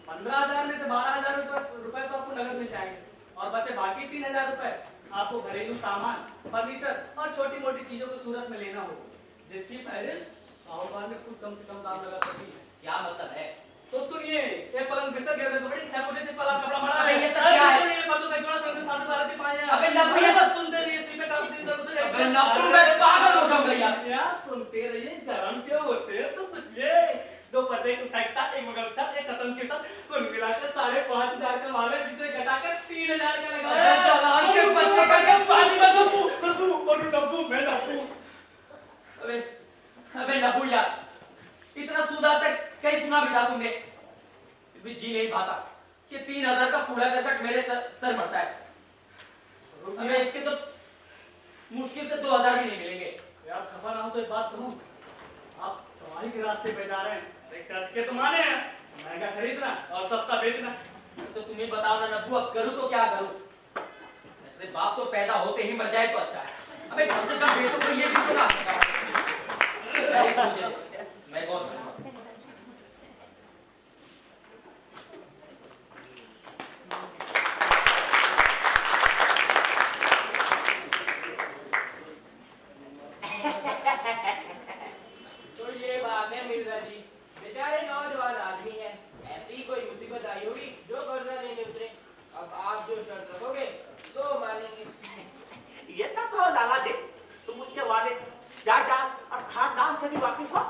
Speaker 5: 15,000 में से 12,000 रुपए तो आपको नगद मिल जाएंगे और बचे बाकी 3,000 रुपए आपको घरेलू सामान, फर्नीचर और छोटी मोटी चीजों को सूरत में लेना होगा, जिसकी फहरिस्त साहूकार ने खुद कम से कम दाम लगा सकती है।
Speaker 3: क्या मतलब है?
Speaker 5: तो सुनिए, एक पलंग बिस्तर गिरने को बड़ी 6 फुट पलंग कपड़ा मड़ा
Speaker 3: अबे
Speaker 5: है।
Speaker 3: ये सब क्या है?
Speaker 5: ये बच्चों का जोड़ा करके 12.5 की पाए।
Speaker 3: अबे नब्बू, ये
Speaker 5: बस सुनते रहिए, इसी पे काम दिन उधर।
Speaker 3: अबे नब्बू, मैं पागल हो जाऊंगा यार।
Speaker 5: क्या सुनते रहिए, गरम क्यों होते हैं? तो सोचिए, 2 पर्दे का टैक्स था, 1 मगरमच्छ, 1 शतरंज के साथ कुल मिलाकर 5,500 का माल है, जिसे घटाकर 3,000 का लगा।
Speaker 3: अबे दलाल के बच्चे का क्या पानी में नब्बू,
Speaker 5: नब्बू मैं नब्बू।
Speaker 3: अबे नब्बू यार, इतना सूद आज तक कहीं सुना भी था तुमने? भी जी नहीं पाता कि 3,000 का कूड़ा करकट मेरे सर मरता है। अबे इसके तो मुश्किल से 2,000 भी नहीं मिलेंगे।
Speaker 5: यार खफा ना हो तो एक बात कहूं, आप तबाही के रास्ते पे जा रहे हैं। एक कर्ज के तो माने हैं, महंगा खरीदना और सस्ता बेचना।
Speaker 3: तो तुम ही बताओ ना नब्बू, अब करूं तो क्या करूं? ऐसे बाप तो पैदा होते ही मर जाए तो अच्छा है। अबे कम से कम बेटों को ये भी तो ना मैं बहुत करूंगा।
Speaker 6: तो ये बात है मिर्जा जी, बेचारे नौजवान आदमी हैं, ऐसी कोई मुसीबत आई होगी जो कर्जा लेने उतरे। अब आप जो शर्त रखोगे तो मानेंगे।
Speaker 4: ये तब तो लाला जी, तुम उसके वाले जायदाद और खानदान से भी वाकिफ हो।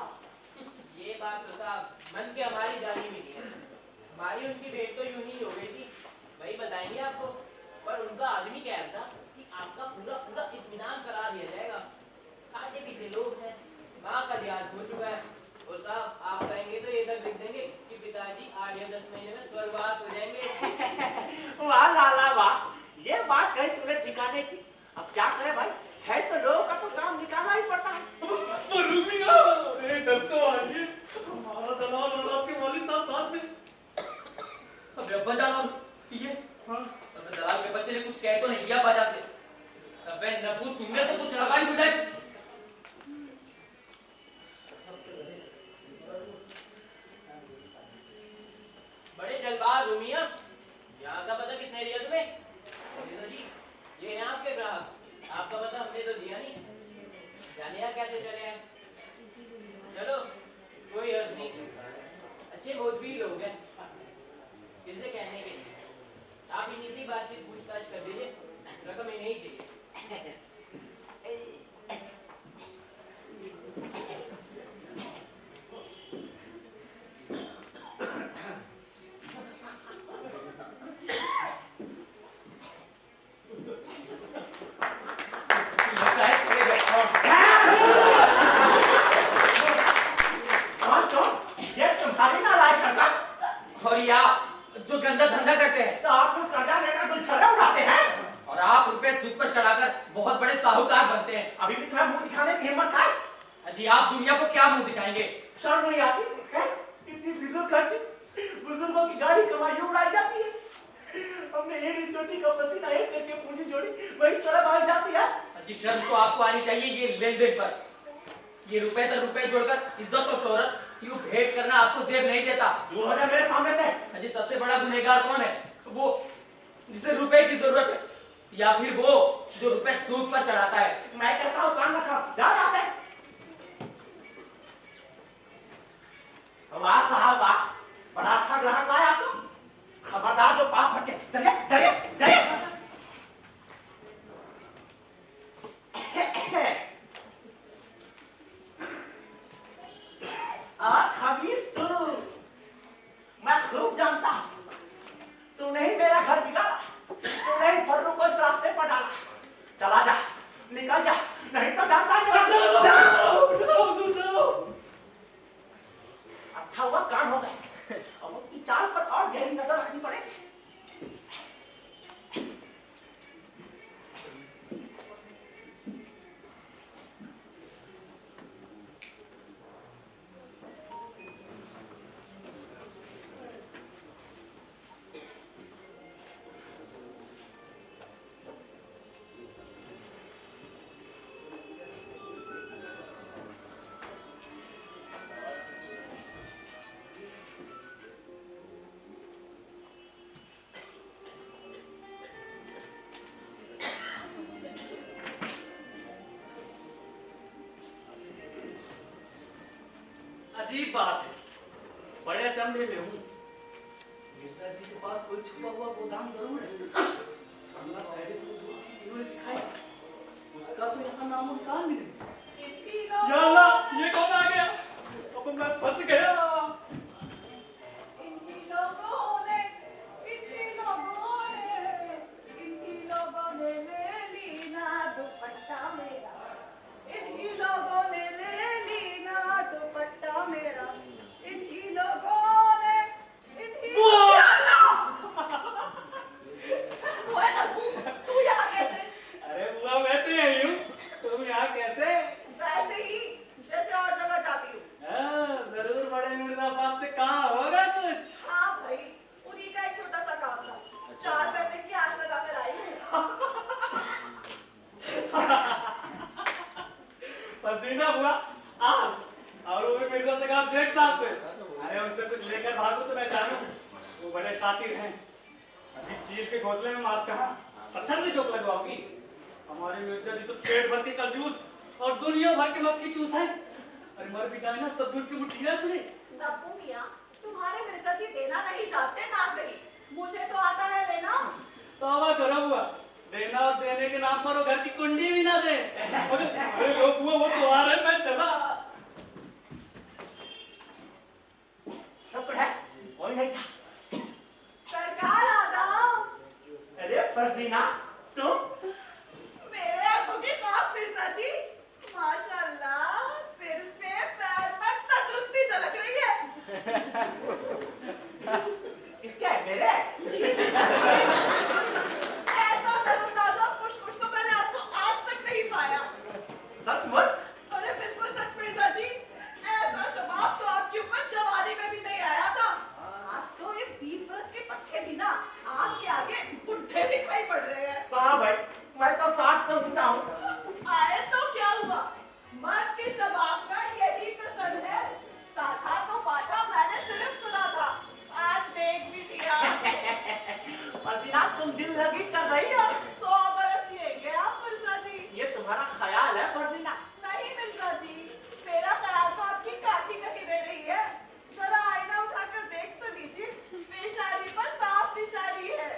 Speaker 6: ये बात तो साहब मन के हमारी जानी में नहीं है। हमारी उनकी भेंट तो यूं ही हो गई थी, वही बताएंगे आपको। पर उनका आदमी कह रहा था कि आपका पूरा पूरा इत्मीनान करा दिया जाएगा। खाते पीते लोग हैं, माँ का ध्यान हो चुका है। और साहब आप कहेंगे तो ये तक लिख देंगे कि पिताजी 8 या 10 महीने में स्वर्गवास हो जाएंगे।
Speaker 4: वाह लाला वाह, ये बात कही तुमने ठिकाने की। अब क्या करें भाई, है तो लोगों का तो काम निकालना ही पड़ता है।
Speaker 5: फर्रुख मियां, अरे इधर तो आइए, हमारा दलाल और आपके वालिद साहब साथ में।
Speaker 3: अबे अब्बा जान, और ये
Speaker 5: हाँ,
Speaker 3: अबे दलाल के बच्चे ने कुछ कह तो नहीं दिया बाजार से? अबे नब्बू, तुमने तो कुछ लगा ही बुझाई।
Speaker 6: बड़े जल्दबाज हो मियां, यहाँ का पता किसने दिया तुम्हें? ये तो जी, ये हैं आपके ग्राहक। आपका पता हमने तो दिया नहीं, जाने यहाँ कैसे चले हैं। चलो कोई अर्ज नहीं, अच्छे मोदबी लोग हैं, किससे कहने के लिए। आप इन्हीं से बातचीत पूछताछ कर लीजिए, रकम इन्हें ही चाहिए।
Speaker 3: साहूकार बनते हैं।
Speaker 4: अभी भी तुम्हें मुंह दिखाने की हिम्मत है?
Speaker 3: अजी आप दुनिया को क्या मुंह दिखाएंगे?
Speaker 4: शर्म नहीं आती है? इतनी फिजूल खर्ची बुजुर्गों की गाड़ी कमाई उड़ाई जाती है। हमने एड़ी चोटी का पसीना एक करके पूंजी जोड़ी, वही तरह भाग जाती है।
Speaker 3: अजी शर्म तो आपको आनी चाहिए ये लेन देन पर। ये रुपए दर रुपए जोड़कर इज्जत और शोहरत यूं भेंट करना आपको जेब नहीं देता।
Speaker 4: दूर हो जा मेरे सामने से।
Speaker 3: अजी सबसे बड़ा गुनहगार कौन है? वो जिसे रुपए की जरूरत है, या फिर वो जो रुपए सूद पर चढ़ाता है?
Speaker 4: मैं कहता हूँ कान रखा, जा यहाँ से। वाह साहब वाह, बड़ा अच्छा ग्राहक लाया आप तो। खबरदार जो पास भटके, चलिए चलिए चलिए। खबीस तू, मैं खूब जानता हूँ। तूने ही मेरा घर बिगाड़ा, तूने ही फर्रू को इस रास्ते पर डाला। चला जा, निकल जा, नहीं तो जानता है मेरा।
Speaker 5: जाओ।
Speaker 4: अच्छा हुआ कान हो गए, अब उसकी चाल पर और गहरी नजर रखनी पड़ेगी।
Speaker 5: अजीब बात है, बड़े अचंभे में हूँ। मिर्जा जी के पास कोई छुपा हुआ गोदाम जरूर है। अल्लाह पहले से जो चीज इन्होंने दिखाई उसका तो यहाँ नामो निशान भी नहीं। या अल्लाह, ये कौन आ गया? अब मैं फंस गया। पसीना हुआ आस और वो भी मिर्जा से कहा देख साहब से, अरे उनसे कुछ लेकर भागो तो मैं जानू, वो बड़े शातिर हैं। अजी चील के घोंसले में मांस कहाँ, पत्थर में चोक लगवाओगी? हमारे मिर्जा जी तो पेट भर के कंजूस और दुनिया भर के मक्खी चूस है। अरे मर भी जाए ना तब दूध की मुट्ठी ना तुझे।
Speaker 7: नब्बू मियां, तुम्हारे मिर्जा जी देना नहीं चाहते ना सही, मुझे तो आता है लेना।
Speaker 5: तौबा करो हुआ, देना और देने के नाम पर वो घर की कुंडी भी ना दे। अरे लोग हुआ वो तो आ रहे, मैं चला।
Speaker 4: शुक्र है कोई नहीं था।
Speaker 7: सरकार आदाब।
Speaker 4: अरे फर्जीना तुम?
Speaker 7: मेरे आंखों की ख्वाब मिर्जा जी, माशाल्लाह सिर से पैर तक तंदुरुस्ती झलक रही है।
Speaker 4: इसके है मेरे?
Speaker 7: ऐसा तरोताजा खुश तो मैंने आपको आज तक नहीं पाया।
Speaker 4: सचमुच?
Speaker 7: अरे बिल्कुल सच मिर्जा जी, ऐसा शबाब तो आपकी उम्र जवानी में भी नहीं आया था। आज तो ये 20 बरस के पट्टे भी ना आपके आगे बुढ़े दिखाई पड़ रहे हैं।
Speaker 4: हाँ भाई, मैं तो 60 से ऊंचा हूँ।
Speaker 7: आए तो क्या हुआ, मर्द के शबाब का यही तो सन है। साथा तो पाठा मैंने सिर्फ सुना था, आज देख भी लिया।
Speaker 4: फर्जीना तुम दिल लगी कर रही हो।
Speaker 7: 100 बरस ये गया मिर्जा जी।
Speaker 4: ये तुम्हारा ख्याल है फर्जीना?
Speaker 7: नहीं मिर्जा जी, मेरा ख्याल तो आपकी काठी कटी दे रही है। जरा आईना उठाकर देख तो लीजिए, पेशानी पर साफ निशानी है।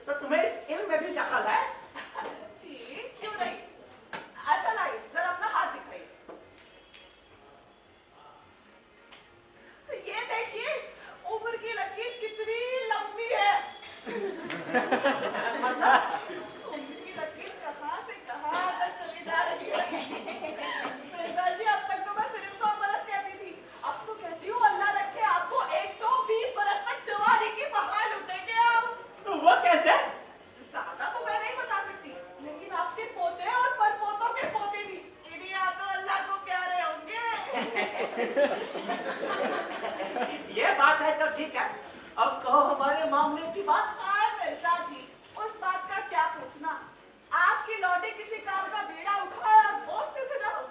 Speaker 4: तो तुम्हें इस इल्म में भी दखल है?
Speaker 7: जी क्यों नहीं। अच्छा लाइए जरा अपना हाथ दिखाइए। ये देखिए उम्र की लकीर कितनी लंबी है।
Speaker 4: मतलब
Speaker 7: उम्र की लकीर कहाँ से कहाँ तक चली जा रही है। मिर्जा जी अब तक तो मैं सिर्फ 100 बरस कहती थी, अब तो कहती हूँ अल्लाह रखे आपको 120 बरस तक जवानी की बहार लुटेंगे आप।
Speaker 4: तो वो कैसे?
Speaker 7: ज्यादा तो मैं नहीं
Speaker 4: ये बात है तो ठीक है। अब कहो हमारे मामले की बात।
Speaker 7: हाय मिर्जा जी, उस बात का क्या पूछना। आपकी लौटे किसी काम का बेड़ा उठाया वो सिद्ध न हो।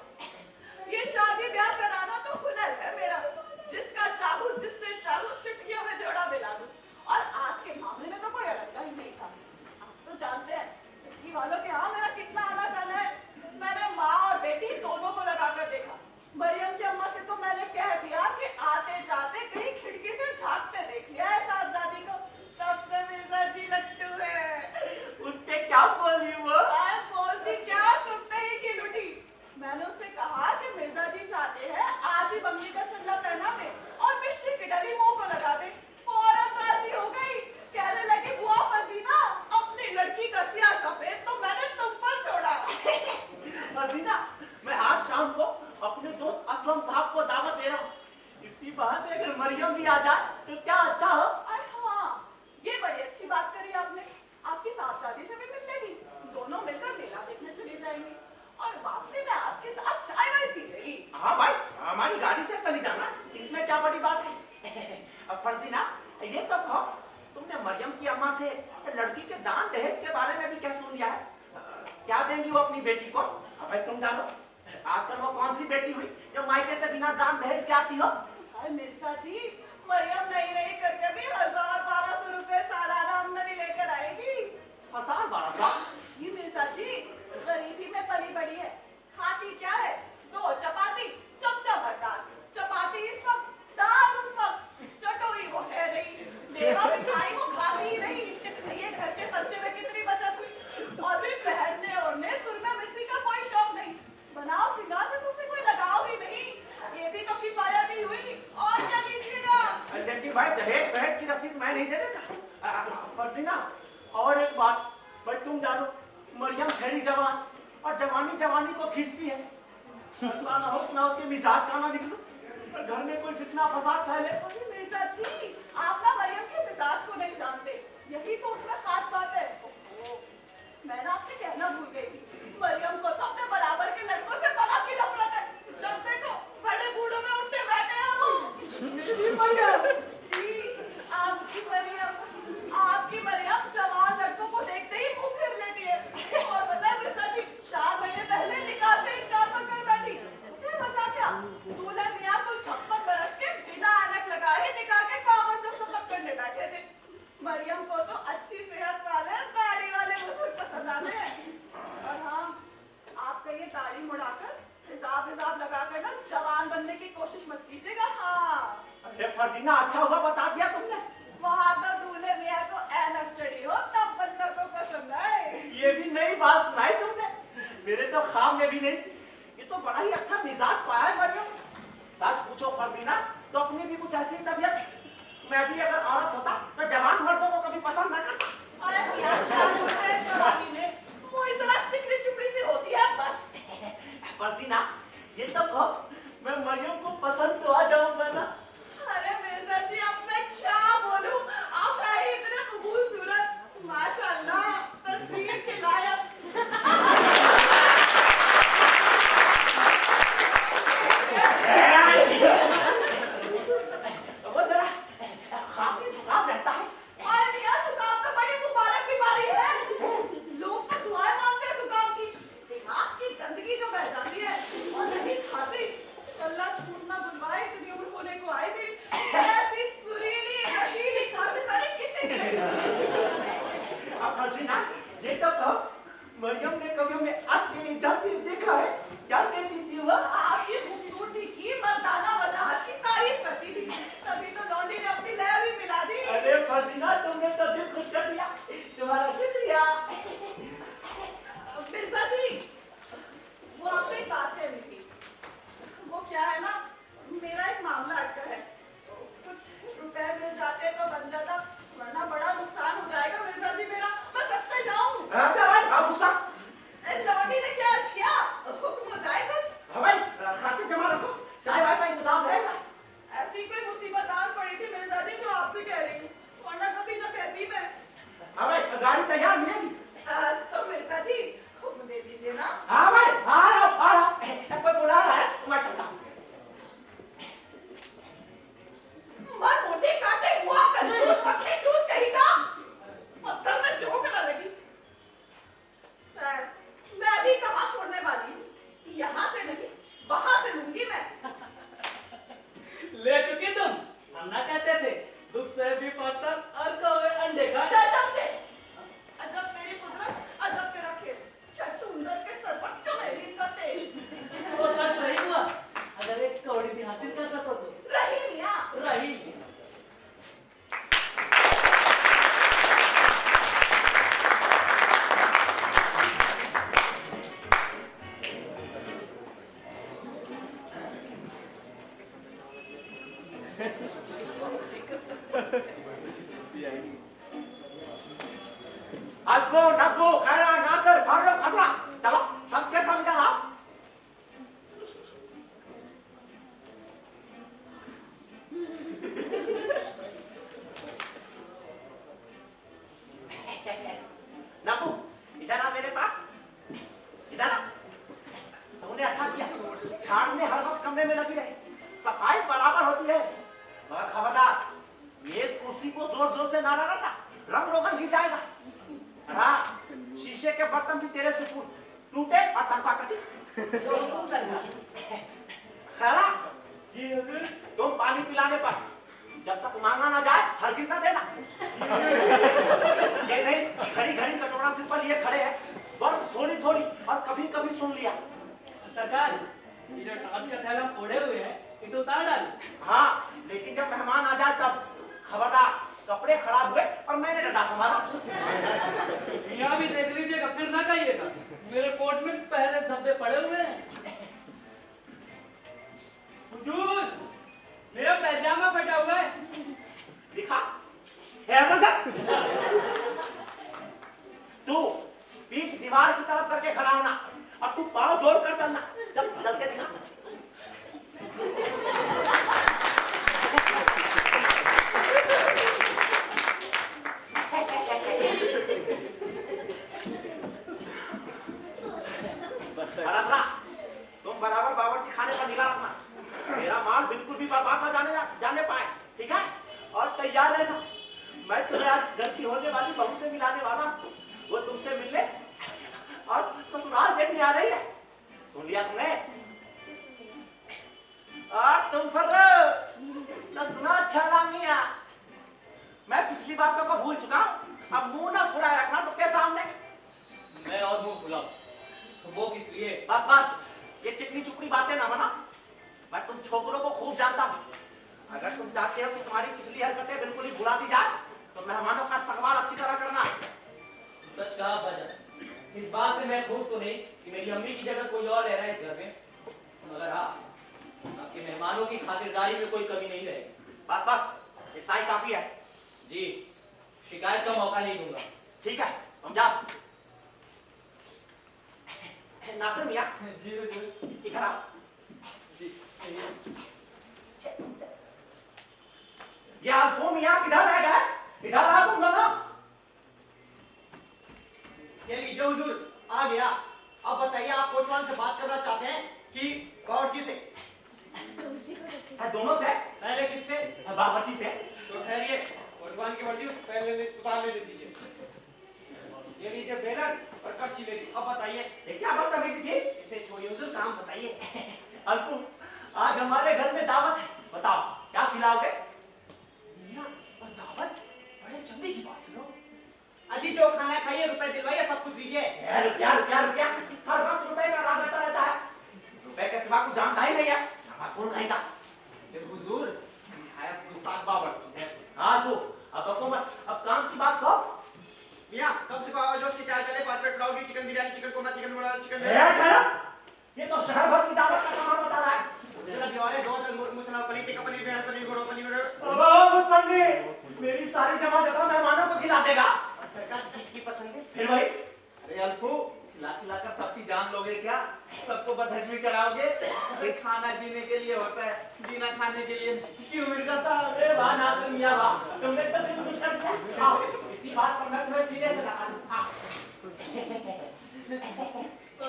Speaker 7: ये शादी ब्याह कराना तो हुनर है मेरा, जिसका चाहूं जिससे चाहूं चुटकियों में जोड़ा मिला दूं। और आज के मामले में तो कोई अड़ंगा ही नहीं था। आप तो जानते हैं लड़की वालों के यहाँ मेरा कितना आना जाना है। मैंने माँ और बेटी दोनों को लगाकर देखा। मरियम की अम्मा से तो मैंने कह दिया कि आते जाते कहीं खिड़की से झांकते देख लिया है साहबजादी को। तब से मिर्जा जी लट्टू है।
Speaker 4: उसने क्या बोली वो?
Speaker 7: बोलती क्या, सुनते ही की लुटी। मैंने उससे कहा कि मिर्जा जी चाहते हैं आज ही बंगली का छल्ला पहना दे और मिश्री की डली मुंह को लगा दे। फौरन राजी हो गई। कहने लगी बुआ फजीना, अपनी लड़की का सिया सफेद तो मैंने तुम पर छोड़ा।
Speaker 4: फजीना, मैं आज शाम को अपने दोस्त असलम साहब को दावत दे रहा हूँ। इसी बहाने अगर मरियम भी आ जाए तो क्या अच्छा हो।
Speaker 7: हाँ, ये बड़ी अच्छी बात करी आपने। आपकी साहबजादी से भी मिल लेगी, दोनों मिलकर मेला देखने चले जाएंगे और वापसी में आपके साथ चाय वाय पी लेगी।
Speaker 4: हाँ भाई, हमारी गाड़ी से चली जाना, इसमें क्या बड़ी बात है। अब फरजीना, ये तो कहो तुमने मरियम की अम्मा से लड़की के दान दहेज के बारे में भी क्या सुन लिया है? क्या देंगी वो अपनी बेटी को? भाई तुम जानो आजकल वो कौन सी बेटी हुई जो मायके से बिना दान दहेज के आती हो?
Speaker 7: अरे मिर्जा जी, मरियम नहीं करके भी 1000-1200 रुपए सालाना आमदनी लेकर आएगी।
Speaker 4: 1000-1200?
Speaker 7: जी मिर्जा जी, गरीबी में पली बड़ी है। खाती क्या है? 2 चपाती, चमचा भर दाल। चपाती इस वक्त, दाल उस वक्त। चटोरी वो है नहीं, मेवा मिठाई वो खाती ही नहीं। ये घर के खर्चे में कितनी बचत हुई। और भी पहनने ओढ़ने सुरमा मिस्री का कोई शौक नहीं। बनाओ सिंगार से तुमसे कोई लगाव ही नहीं। ये भी तो किफायत ही हुई। और क्या लीजिएगा?
Speaker 4: लेकिन भाई दहेज वहेज की रसीद मैं नहीं दे देता। फरजीना, और एक बात, भाई तुम जानो मरियम खैरी जवान और जवानी जवानी को खींचती है। ऐसा ना हो कि मैं उसके मिजाज का ना निकलूं और घर में कोई फितना फसाद फैले।
Speaker 7: अरे मिर्जा जी, आप ना मरियम के मिजाज को नहीं जानते। यही तो उसमें खास बात है। मैं ना आपसे कहना भूल गई, मरियम को तो अपने बराबर के लड़कों से तलाक की नफरत है। जब देखो बड़े बूढ़ों में उठते बैठे हैं वो।
Speaker 4: मेरी मरियम
Speaker 7: जी, आपकी मरियम जवान लड़कों को देखते ही मुंह फेर लेती है। और पता है मिर्जा जी, 4 महीने पहले निकाह से इनकार कर बैठी। क्या मजा क्या? दूल्हा मियां तो 56 बरस के बिना ऐनक लगाए निकाह के कागज दस्तखत करने बैठे थे। मरियम को तो अच्छी सेहत वाले दाढ़ी वाले बुजुर्ग पसंद आते हैं। और हाँ, आप कहिए दाढ़ी मुड़ाकर हिसाब लगाकर ना जवान बनने की कोशिश मत कीजिएगा। हाँ,
Speaker 4: अरे फरजीना, अच्छा हुआ बता दिया तुमने।
Speaker 7: वहाँ तो दूल्हे मियां को ऐनक चढ़ी हो तब बनना को पसंद आए।
Speaker 4: ये भी नई बात सुनाई तुमने, मेरे तो ख्वाब में भी नहीं। ये तो बड़ा ही अच्छा मिजाज पाया है मरियम। सच पूछो फरजीना, तो अपनी भी कुछ ऐसी तबीयत है। मैं भी अगर औरत होता तो जवान मर्दों को कभी पसंद न करता।
Speaker 7: अरे यार, क्या होता है जवानी में? वो इस तरह चिकनी चुपड़ी सी होती है बस।
Speaker 4: फरजीना, ये तो कहो मैं मरियम को पसंद तो आ जाऊंगा ना?
Speaker 7: अरे मिर्जा जी, अब मैं क्या बोलूं? आप है ही इतने खूबसूरत, माशाअल्लाह, तस्वीर के लायक।
Speaker 4: वो जरा खांसी जुकाम रहता है।
Speaker 7: अरे मियां, जुकाम तो बड़ी मुबारक बीमारी है। लोग तो दुआएं मांगते हैं जुकाम की। दिमाग की गंदगी जो बह जाती है और रही खांसी, अल्लाह छूट ना बुलवाए। इतनी उम्र होने को आई भी ऐसी सुरीली रसीली खांसी मैंने किसी की नहीं सुनी।
Speaker 4: अब फरजीना, ये तो कहो मरियम ने कभी हमें आते जाते देखा है? क्या कहती थी वो?
Speaker 7: आपकी खूबसूरती की मर्दाना वजाहत की तारीफ करती थी। तभी तो लौंडी ने अपनी लय भी मिला दी।
Speaker 4: अरे फरजीना, तुमने तो दिल खुश कर दिया, तुम्हारा शुक्रिया।
Speaker 7: मिर्जा जी, वो आपसे एक बात कहनी थी। वो क्या है ना, मेरा एक मामला अटका है। कुछ रुपए मिल जाते तो बन जाता, वरना बड़ा नुकसान हो जाएगा मिर्जा जी मेरा। मैं सब पे जाऊं।
Speaker 4: अच्छा भाई, अब गुस्सा।
Speaker 7: लौंडी ने क्या
Speaker 1: जाएगी।
Speaker 4: अब्बू नब्बू खैरा नासर फारूक हसरा चलो सबके सब इधर आओ। नब्बू इधर आ मेरे पास, इधर आ। तूने अच्छा किया, झाड़ने हर वक्त कमरे में लगी रहे, सफाई बराबर होती है। मगर खबरदार मेज कुर्सी को जोर जोर से ना लगाना, रंग रोगन घिस जाएगा। हाँ, शीशे के बर्तन भी तेरे सुपुर्द, टूटे और तनख्वाह कटी। खैरा
Speaker 5: जी हुजूर।
Speaker 4: तुम पानी पिलाने पर जब तक मांगा ना जाए हरगिज ना देना। ये नहीं घड़ी घड़ी कटोरा सिर पर लिए खड़े हैं, बर्फ थोड़ी थोड़ी और कभी कभी सुन लिया।
Speaker 5: सरकार, ये जो टाट का थैला ओढ़े हुए हैं, इसे उतार डाल।
Speaker 4: हाँ, लेकिन जब मेहमान आ जाए तब खबरदार, कपड़े खराब हुए और मैंने डंडा संभाला।
Speaker 5: यहाँ भी देख लीजिएगा, फिर ना कहिएगा मेरे कोट में पहले धब्बे पड़े हुए हैं। हुजूर, मेरा पैजामा फटा हुआ है।
Speaker 4: दिखा है मदद। तू पीठ दीवार की तरफ करके खड़ा होना और तू पाँव जोड़ कर चलना। जब चल के दिखा। अरसरा, तुम बराबर बावर्ची खाने का निगाह रखना, मेरा माल बिल्कुल भी बर्बाद ना जाने पाए, ठीक है? और तैयार रहना, मैं तुम्हें आज घर की होने वाली बहू से मिलाने वाला हूँ। वो तुमसे मिलने और ससुराल देखने आ रही है। सुन लिया तुमने? और तुम सुना छला मिया, मैं पिछली बातों को भूल चुका हूँ। अब मुंह ना फुलाए रखना सबके सामने।
Speaker 3: मैं और मुंह खुला तो वो किस लिए?
Speaker 4: बस बस, ये चिकनी चुपड़ी बातें ना बना। मैं तुम छोकरों को खूब जानता हूँ। अगर तुम चाहते हो कि तुम्हारी पिछली हरकतें बिल्कुल ही भुला दी जाए, तो मेहमानों का इस्तकबाल अच्छी तरह करना।
Speaker 3: सच कहा अब्बाजान, इस बात से मैं खुश तो नहीं कि मेरी अम्मी की जगह कोई और रह रहा है इस घर में, मगर हाँ, आपके मेहमानों की खातिरदारी में कोई कमी नहीं रहेगी।
Speaker 4: बस बस, इतना ही काफी है।
Speaker 3: जी, शिकायत का मौका नहीं दूंगा।
Speaker 4: ठीक है, हम जाओ। नासिर मियां,
Speaker 5: जी हुजूर।
Speaker 4: इधर आओ।
Speaker 5: जी
Speaker 4: ये अल्फो मियां किधर रह गए? इधर आओ तुम दोनों।
Speaker 1: ये लीजिए हुजूर, आ गया। अब बताइए आप कोतवाल से बात करना चाहते हैं कि बावर्ची से?
Speaker 4: दोनों से?
Speaker 1: पहले किससे?
Speaker 4: बावर्ची से।
Speaker 1: तो ठहरिए, कोतवाल की वर्दी पहले उतार ले दीजिए। ये लीजिए बेलन और कच्ची ले ली। अब बताइए
Speaker 4: ये क्या बदतमीजी थी?
Speaker 1: इसे छोड़िए हुजूर, काम बताइए।
Speaker 4: अल्फो, आज हमारे घर में दावत है, बताओ क्या खिलाओगे?
Speaker 1: दावत? बड़े चंबे की बात सुनो। अजी जो खाना खाइए, रुपए दिलवाइए, सब कुछ लीजिए।
Speaker 4: रुपया रुपया रुपया, हर वक्त रुपए का राग आता रहता है। रुपए के सिवा कुछ जानता ही नहीं है। कौन खाएगा?
Speaker 1: हुजूर, नहायत गुस्ताख बावर्ची है।
Speaker 4: हाँ तू, अब बको मत, अब काम की बात करो।
Speaker 1: मियां, कब से बाबा जोश की चाय चले, 5 प्लेट पुलाव की, chicken biryani, chicken korma, chicken मोड़ा, चिकन
Speaker 4: ये तो शहर भर की दावत का सामान बता रहा है।
Speaker 1: जरा भी और है, 2 मुसलमान पनीर, टिक्का पनीर, बेहद पनीर, गोड़ा पनीर।
Speaker 4: मेरी सारी जमा जता मेहमानों को खिला देगा।
Speaker 1: सरकार सीख की पसंद है।
Speaker 4: फिर भाई
Speaker 1: अरे अल्फू, खिला सबकी जान लोगे क्या? सबको बदहजमी कराओगे? ये खाना जीने के लिए होता है, जीना खाने के लिए। क्यों मिर्जा साहब?
Speaker 4: अरे वाह नाज़िर मियां वाह, तुमने तो दिल खुश कर दिया। आओ, इसी बात पर मैं तुम्हें सीने से लगा दूं।
Speaker 1: तो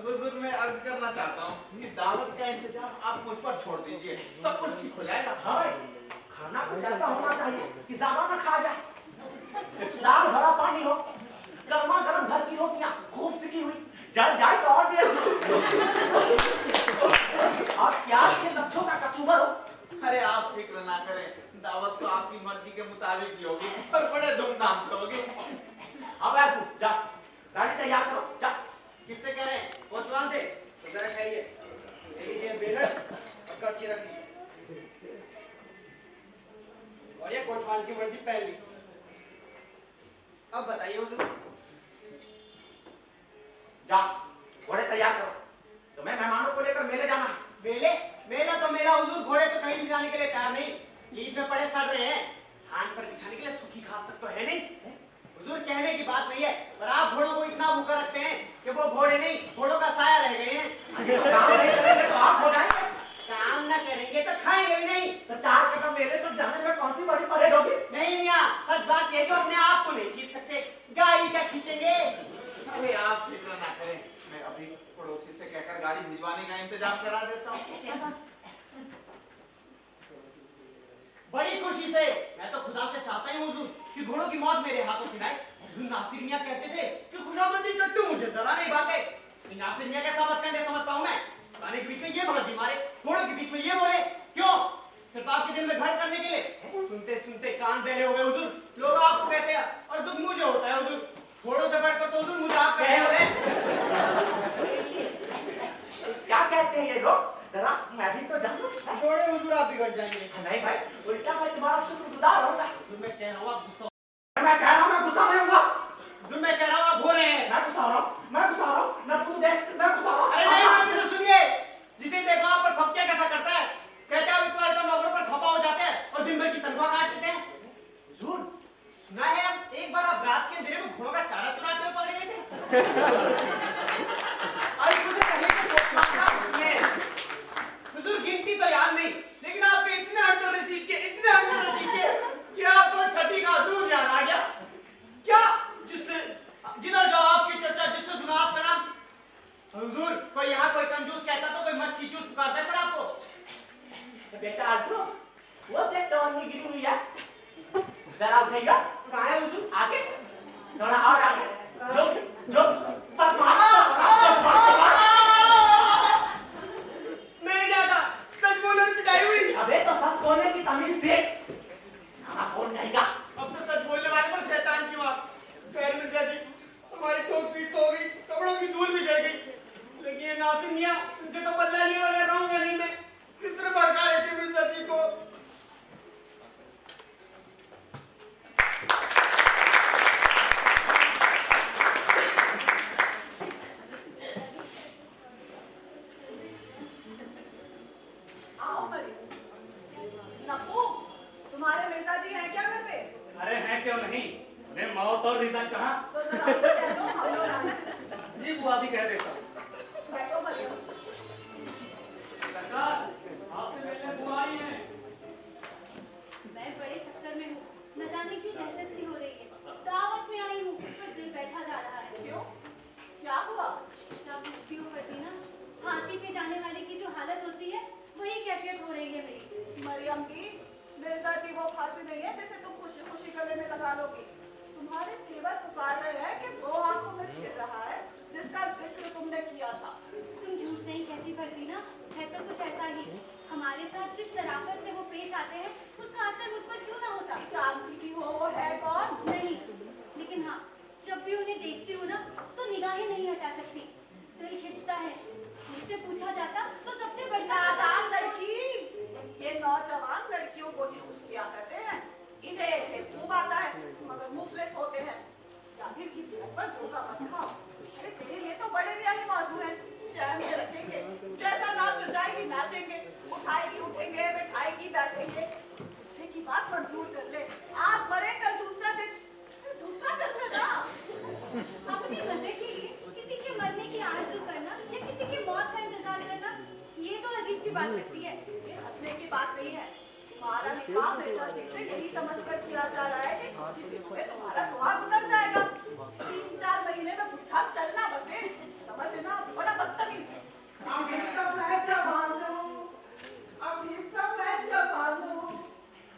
Speaker 1: हुजूर, मैं अर्ज करना चाहता हूँ कि दावत का इंतजाम आप मुझ पर छोड़ दीजिए, सब कुछ ठीक हो जाएगा।
Speaker 4: हाँ, खाना कुछ ऐसा होना चाहिए कि ज्यादा ना खा जाए। दाल भरा पानी हो, गर्मा गर्म घर की रोटियां खूब सिकी हुई, जल जाए तो और भी अच्छा। और प्याज के लच्छों का कचूबर हो।
Speaker 1: अरे आप फिक्र ना करें, दावत तो आपकी मर्जी के मुताबिक ही होगी और बड़े धूमधाम से होगी।
Speaker 4: अब यार तू जा, गाड़ी तैयार करो, जा।
Speaker 1: किससे कह रहे हैं? कोचवान से? तो जरा ठहरिए, ले लीजिए बेलन और कच्ची रख लीजिए, और ये कोचवान की वर्दी पहन ली। अब बताइए हुजूर।
Speaker 4: जा, घोड़े तैयार करो, तुम्हें मेहमानों को लेकर मेले जाना है।
Speaker 1: मेला तो मेरा हुजूर, घोड़े तो कहीं भी जाने के लिए तैयार नहीं। लीद में पड़े सड़ रहे हैं, थान पर बिछाने के लिए सूखी गाड़ी भिजवाने का इंतजाम करा देता हूँ।
Speaker 4: बड़ी खुशी से मैं तो खुदा से चाहता ही हुजूर कि घोड़ों की मौत मेरे हाथों से आए। हुजूर नासिर मियां कहते थे कि खुशामदी टट्टू मुझे जरा नहीं बाते। नासिर मियां कैसा बतकंडे समझता हूं मैं। गाने के बीच में ये बाजी मारे, घोड़ों के बीच में ये बोले, क्यों? सिर्फ आपके दिल में घर करने के लिए? सुनते सुनते कान दे रहे हो गए हुजूर। लोग आपको कहते हैं और दुख मुझे होता है हुजूर। घोड़ों से बढ़कर तो हुजूर मुझे आप कहते हैं।
Speaker 8: क्या कहते हैं ये लोग? जरा मैं भी तो जानूं।
Speaker 4: छोड़े हुजूर, आप बिगड़ जाएंगे।
Speaker 8: नहीं भाई, उल्टा मैं तुम्हारा शुक्रगुजार होऊंगा।
Speaker 4: हुजूर मैं कह रहा हूँ आप गुस्सा,
Speaker 8: मैं कह रहा हूँ मैं गुस्सा नहीं होऊंगा।
Speaker 4: हुजूर मैं कह रहा हूँ आप हो रहे हैं।
Speaker 8: मैं गुस्सा हो रहा हूँ, मैं गुस्सा हो रहा हूँ। मैं तुम देख, मैं गुस्सा हो रहा हूँ।
Speaker 4: अरे नहीं, आप मुझे सुनिए। जिसे देखो आप पर फपकिया कैसा करता है। कहते हैं आप इतवार का नौकरों पर खपा हो जाते हैं और दिन भर की तनख्वाह काट देते हैं। हुजूर सुना है आप एक बार आप रात के अंधेरे में घोड़ों का चारा चुराते हुए पकड़े गए थे। आज मुझे कहने के बहुत मांगा उसने। हुजूर गिनती तो याद नहीं, लेकिन आपके इतने अंडर रसीद के कि आपको छठी का दूर याद आ गया। क्या जिससे जिधर जाओ आपकी चर्चा, जिससे सुना आपका नाम। हुजूर कोई यहाँ कोई कंजूस कहता तो कोई मत की चूस पुकारता है सर आपको।
Speaker 8: बेटा आजू, वो देख जवानी गिरी हुई है। जरा उठेगा।
Speaker 4: कहाँ है हुजूर?
Speaker 8: आगे, थोड़ा और आगे। जो बदमाश
Speaker 4: मैं नहीं जाता, सच बोलो पिटाई हुई।
Speaker 8: अबे तो सच बोलने की तमीज से कौन कहेगा?
Speaker 4: अब से सच बोलने वाले पर शैतान की मार। खैर मिर्जा जी, हमारी ठोक पीट तो हो गई, कपड़ों की धूल भी चढ़ गई, लेकिन ये नासिर मियां, इनसे तो बदला लिए बगैर रहूंगा नहीं मैं। किस तरह भड़का रहे थे मिर्जा जी को।
Speaker 7: आओ मरियम। नप्पू, तुम्हारे मिर्जा जी हैं क्या घर पे?
Speaker 5: अरे हैं क्यों नहीं, मैं मौत और रिजा कहाँ।
Speaker 7: तो जरा उनसे कह दो हम लोग आए।
Speaker 5: जी बुआ भी कह देता हूँ।
Speaker 7: बैठो मरियम।
Speaker 5: सरकार आपसे मिलने बुआ आई हैं।
Speaker 2: मैं बड़े चक्कर में हूँ, न जाने क्यों दहशत सी हो रही है। दावत में आई हूँ पर दिल बैठा जा रहा है।
Speaker 7: क्यों? क्या हुआ?
Speaker 2: क्या पूछती हो फरदीना? फांसी पे जाने वाले की जो हालत होती है वही कैफियत हो रही है मेरी।
Speaker 7: मरियम की मिर्जा जी वो फांसी नहीं है जिसे तुम खुशी खुशी गले में लगा लोगी। तुम्हारे तेवर पुकार रहे हैं कि वो आंखों में फिर रहा है जिसका जिक्र तुमने किया था।
Speaker 2: तुम झूठ नहीं कहती फरदीना, है तो कुछ ऐसा ही। हमारे साथ जिस शराफत से वो पेश आते हैं उसका असर मुझ पर क्यों ना होता।
Speaker 7: जानती भी हो वो है कौन?
Speaker 2: नहीं, लेकिन हाँ, जब भी उन्हें देखती हूँ ना तो निगाहें नहीं हटा सकती, दिल खिंचता है। मुझसे पूछा जाता तो सबसे बढ़िया
Speaker 7: नादान लड़की, ये नौजवान लड़कियों को ही खुश किया करते हैं। इन्हें बेवकूफ आता है मगर मुफलिस होते हैं। जाहिर की बिना पर धोखा मत खाओ। अरे तेरे लिए तो बड़े ब्याह मौजू हैं। चैन से रखेंगे, जैसा नाच नचाएगी नाचेंगे, उठाएगी उठेंगे, बैठाएगी बैठेंगे। की बात मंजूर कर ले। आज मरे कल दूसरा दिन, दूसरा कल है ना।
Speaker 2: अपनी मजे के लिए किसी के मरने की आरज़ू करना या किसी की मौत का इंतजार करना, ये तो अजीब सी बात लगती है।
Speaker 7: ये हंसने की बात नहीं है। तुम्हारा निकाह मिर्जा जी से यही समझकर किया जा रहा है कि कुछ ही दिनों में तुम्हारा सुहाग उतर जाएगा। 3-4 महीने में बुढ़ा चलना बसे, समझ लेना बड़ा बदतमीज है।
Speaker 8: अभी तो मैं जवान हूँ, अभी तो मैं जवान हूँ,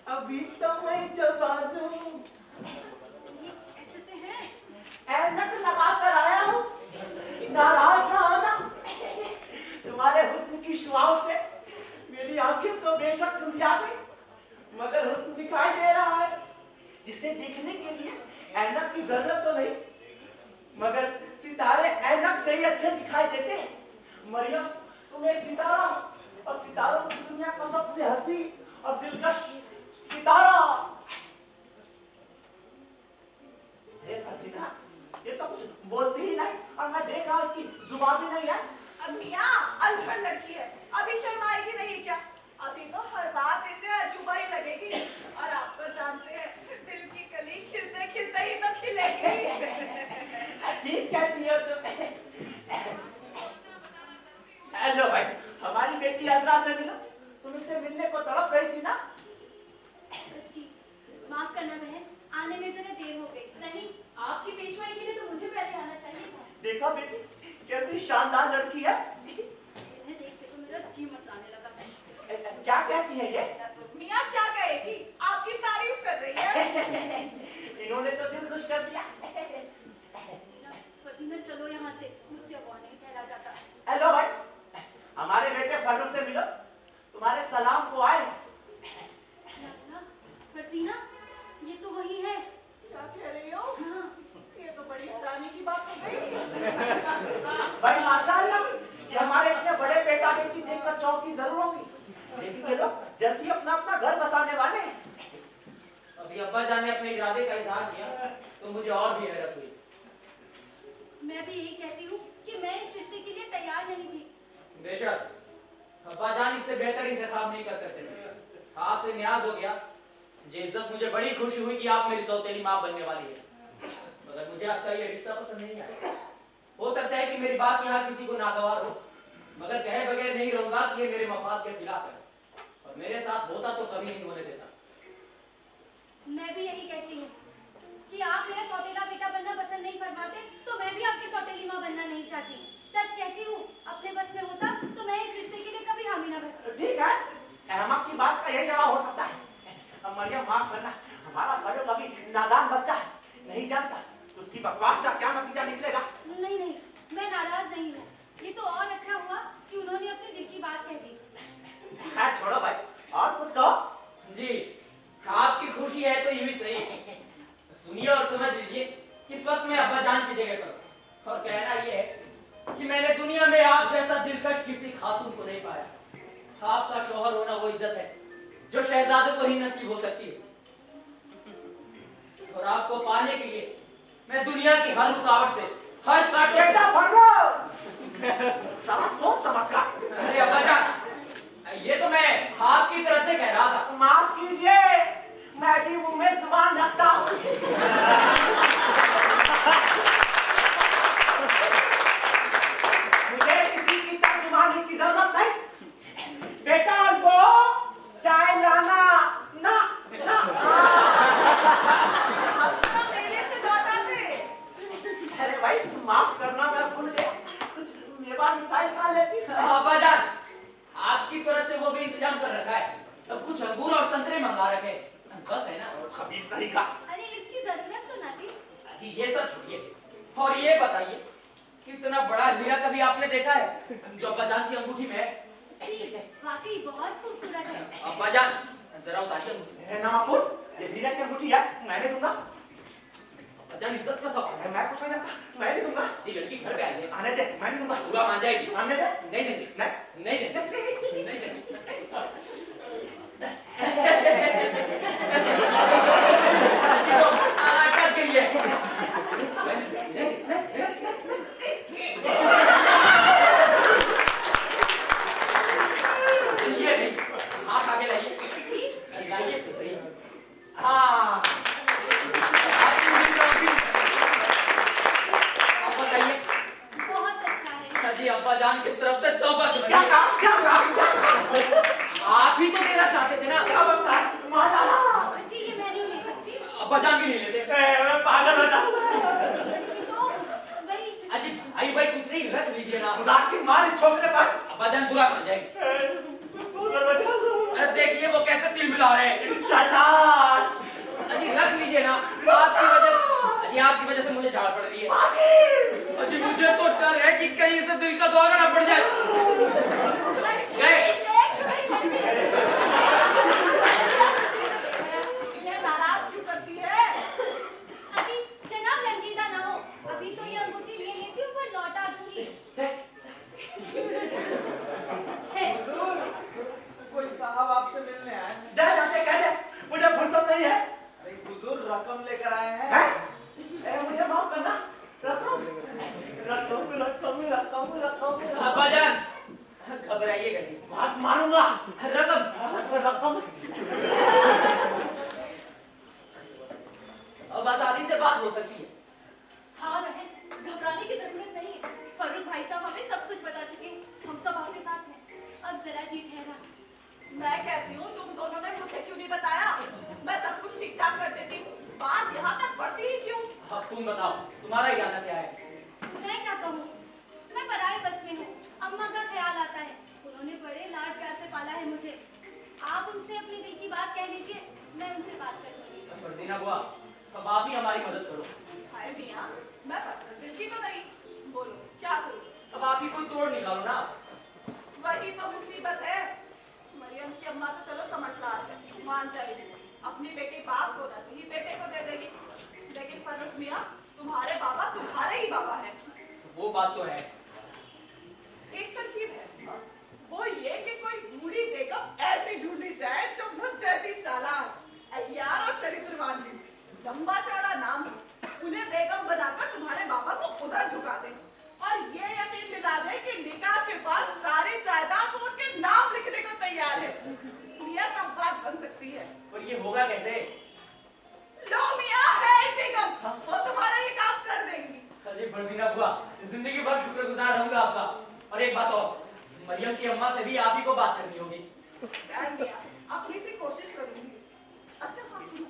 Speaker 8: अभी तो मैं जवान हूँ।
Speaker 2: ये ऐसे से है।
Speaker 8: ऐनक लगा कर आया हूँ, नाराज ना होना। तुम्हारे हुस्न की शुआओं से मेरी आंखें तो बेशक चुंधिया गई, मगर हुस्न दिखाई दे रहा है जिसे देखने के लिए ऐनक की जरूरत तो नहीं, मगर सितारे ऐनक से ही अच्छे दिखाई देते हैं। मरियम, तुम एक सितारा हो और सितारों की दुनिया का सबसे हंसी और दिलकश सितारा। हसीना, ये तो कुछ बोलती ही नहीं और मैं देख रहा हूँ इसकी जुबान भी नहीं है।
Speaker 7: अब मियाँ अलहड़ लड़की है, अभी शर्माएगी नहीं क्या? अभी तो हर बात इसे अजूबा ही लगेगी। और आप तो जानते हैं दिल की कली खिलते खिलते ही तो खिलेगी।
Speaker 8: ठीक कहती हो तुम। हेलो भाई, हमारी बेटी अजरा से मिलो। तुम इससे मिलने को तड़प रही थी ना?
Speaker 2: जी, माफ करना बहन, आने में जरा देर हो गई। नहीं, आपकी पेशवाई के लिए तो मुझे पहले आना चाहिए था।
Speaker 8: देखो बेटी, कैसी शानदार लड़की है।
Speaker 3: अब्बाजान ने अपने इरादे का इजहार किया तो मुझे और भी हैरत हुई।
Speaker 2: मैं भी यही कहती हूँ कि मैं इस रिश्ते के लिए तैयार नहीं थी।
Speaker 3: बेशक अब्बाजान इससे बेहतर इंतखाब नहीं कर सकते थे। आपसे न्याज हो गया। ये इज्जत मुझे बड़ी खुशी हुई कि आप मेरी सौतेली माँ बनने वाली है, मगर मुझे आपका ये रिश्ता पसंद नहीं आया। हो सकता है कि मेरी बात यहाँ किसी को नागवार हो, मगर कहे बगैर नहीं रहूंगा कि ये मेरे मफाद के खिलाफ है और मेरे साथ होता तो कभी नहीं होने देता।
Speaker 2: मैं भी यही कहती हूँ कि आप मेरा सौतेला बेटा बनना पसंद नहीं फरमाते तो मैं भी आपकी सौतेली माँ बनना नहीं चाहती। सच कहती हूँ, अपने बस में होता तो मैं इस रिश्ते के लिए कभी हामी ना भरती।
Speaker 8: ठीक है, अहमद की बात का यही जवाब हो सकता है। अब मरियम माफ करना, हमारा फारूक अभी नादान बच्चा है, नहीं जानता तो उसकी बकवास का क्या नतीजा निकलेगा।
Speaker 2: नहीं नहीं, मैं नाराज नहीं हूँ। ये तो और अच्छा हुआ कि उन्होंने अपने दिल की बात कह दी।
Speaker 8: खैर छोड़ो भाई, और कुछ कहो।
Speaker 3: जी, आपकी खुशी है तो ये भी सही। सुनिए और समझ लीजिए, इस वक्त मैं अब्बाजान की जगह पर और कहना ये है कि मैंने दुनिया में आप जैसा दिलकश किसी खातून को नहीं पाया। आपका शौहर होना वो इज्जत है जो शहजादों को ही नसीब हो सकती है, और आपको पाने के लिए मैं दुनिया की हर रुकावट से, हर कांटे
Speaker 8: बेटा फारूक, जरा सोच समझ कर।
Speaker 3: अरे अब्बाजान, ये तो मैं आपकी तरफ से कह रहा था।
Speaker 8: माफ कीजिए, मैं भी मुंह में जुबान रखता हूँ। मुझे किसी की तर्जुमानी की जरूरत नहीं। बेटा अल्बो, चाय लाना। ना ना
Speaker 7: हम तो मेले से लौटा थे।
Speaker 8: अरे भाई माफ करना, मैं भूल गया। कुछ मेवा मिठाई खा लेती।
Speaker 3: अब्बाजान, आपकी तरफ से वो भी इंतजाम कर रखा है, तो कुछ अंगूर और संतरे मंगा रखे, बस है ना।
Speaker 8: खबीस नहीं का।
Speaker 2: अरे इसकी जरूरत तो ना थी।
Speaker 3: अजी ये सब छोड़िए और ये बताइए, कितना बड़ा हीरा कभी आपने देखा है जो अब्बाजान की अंगूठी में है?
Speaker 2: जी, वाकई बहुत खूबसूरत है।
Speaker 3: अब्बाजान जरा उतारिए अंगूठी।
Speaker 8: नामापुर, ये हीरा की अंगूठी है, मैंने दूंगा।
Speaker 3: अब्बाजान इज्जत का सवाल है।
Speaker 8: मैं कुछ नहीं जानता, मैं नहीं दूंगा।
Speaker 3: जी लड़की घर पे आई है,
Speaker 8: आने दे, मैं नहीं दूंगा।
Speaker 3: पूरा मान जाएगी।
Speaker 8: आने दे।
Speaker 3: नहीं देंगे,
Speaker 8: नहीं
Speaker 3: नहीं देंगे, नहीं देंगे। अटक गई है। ये नहीं, हाथ आगे लाइए, लाइए तो सही। हाँ, आप बताइए।
Speaker 2: बहुत अच्छा है।
Speaker 3: जी अब्बाजान की तरफ से तौबा
Speaker 8: क्या
Speaker 3: सुनाइए।
Speaker 8: कहा? क्या कहा?
Speaker 3: आप ही तो देना चाहते थे ना।
Speaker 8: क्या बनता है? मार डाला।
Speaker 2: जी ये मैं नहीं ले सकती।
Speaker 3: अब्बाजान भी नहीं लेते।
Speaker 8: मैं पागल हो जाऊंगा।
Speaker 2: तो वही
Speaker 3: अजी भाई भाई कुछ नहीं, रख लीजिए ना।
Speaker 8: खुदा की मारी छोकरे पर।
Speaker 3: अब्बाजान बुरा मान जाएंगे।
Speaker 8: पागल हो जाऊंगा।
Speaker 3: अरे देखिए वो कैसे तिल मिला रहे हैं।
Speaker 8: शैतान।
Speaker 3: अजी रख लीजिए ना, आपकी वजह से मुझे झाड़ पड़ रही है। अजी मुझे तो डर है कि कहीं से दिल का दौरा ना पड़ जाए। गए।
Speaker 7: ये नाराज क्यों करती है?
Speaker 2: अभी जनाब रंजीदा ना हो, अभी तो ये अंगूठी ले लेती हूँ पर लौटा दूंगी।
Speaker 1: हुजूर, कोई साहब आपसे मिलने आए हैं।
Speaker 8: जा जाके कह दे, मुझे फुर्सत नहीं है।
Speaker 1: अरे हुजूर रकम लेकर आए हैं।
Speaker 8: हैं? मुझे माफ करना। रकम रकम रकम रकम रकम।
Speaker 3: अब्बाजान घबराइएगा नहीं।
Speaker 8: बात मारूंगा।
Speaker 3: रकम अब आजादी से बात हो सकती है।
Speaker 2: हाँ बहन, घबराने की जरूरत नहीं है। फरूक भाई साहब हमें सब कुछ बता चुके हैं, हम सब आपके साथ हैं। अब जरा जी ठहरा।
Speaker 7: मैं कहती हूँ तुम दोनों ने मुझे क्यों नहीं बताया? मैं सब कुछ ठीक ठाक कर देती। बात यहाँ तक बढ़ती ही क्यों?
Speaker 3: अब तुम बताओ, तुम्हारा इरादा क्या है?
Speaker 2: मैं क्या कहूँ, मैं पराए बस में हूँ। अम्मा का ख्याल आता है, उन्होंने बड़े लाड प्यार से पाला है मुझे। आप उनसे अपने दिल की बात कह लीजिए, मैं उनसे बात कर लूंगी।
Speaker 3: फरजीना बुआ, अब आप ही हमारी मदद करो।
Speaker 7: हाय मियाँ, मैं पत्थर दिल की तो नहीं। बोलो क्या करूँ?
Speaker 3: अब आप ही कोई तोड़ निकालो ना।
Speaker 7: वही तो मुसीबत है। मरियम की अम्मा तो चलो समझदार है, मान जाएगी, अपनी बेटी बाप को ना सही बेटे को दे देगी। लेकिन फरूक मियाँ, तुम्हारे बाबा तुम्हारे ही बाबा हैं।
Speaker 3: वो बात तो है।
Speaker 7: एक तरकीब है, वो ये कि कोई बूढ़ी बेगम ऐसी ढूंढी जाए जो मुझ जैसी चालाक, अय्यार और चरित्रवान भी
Speaker 3: मरियम की अम्मा से भी आप ही को बात करनी होगी।
Speaker 7: डैड मियां, अपनी सी कोशिश करूंगी। अच्छा हाँ सुनो,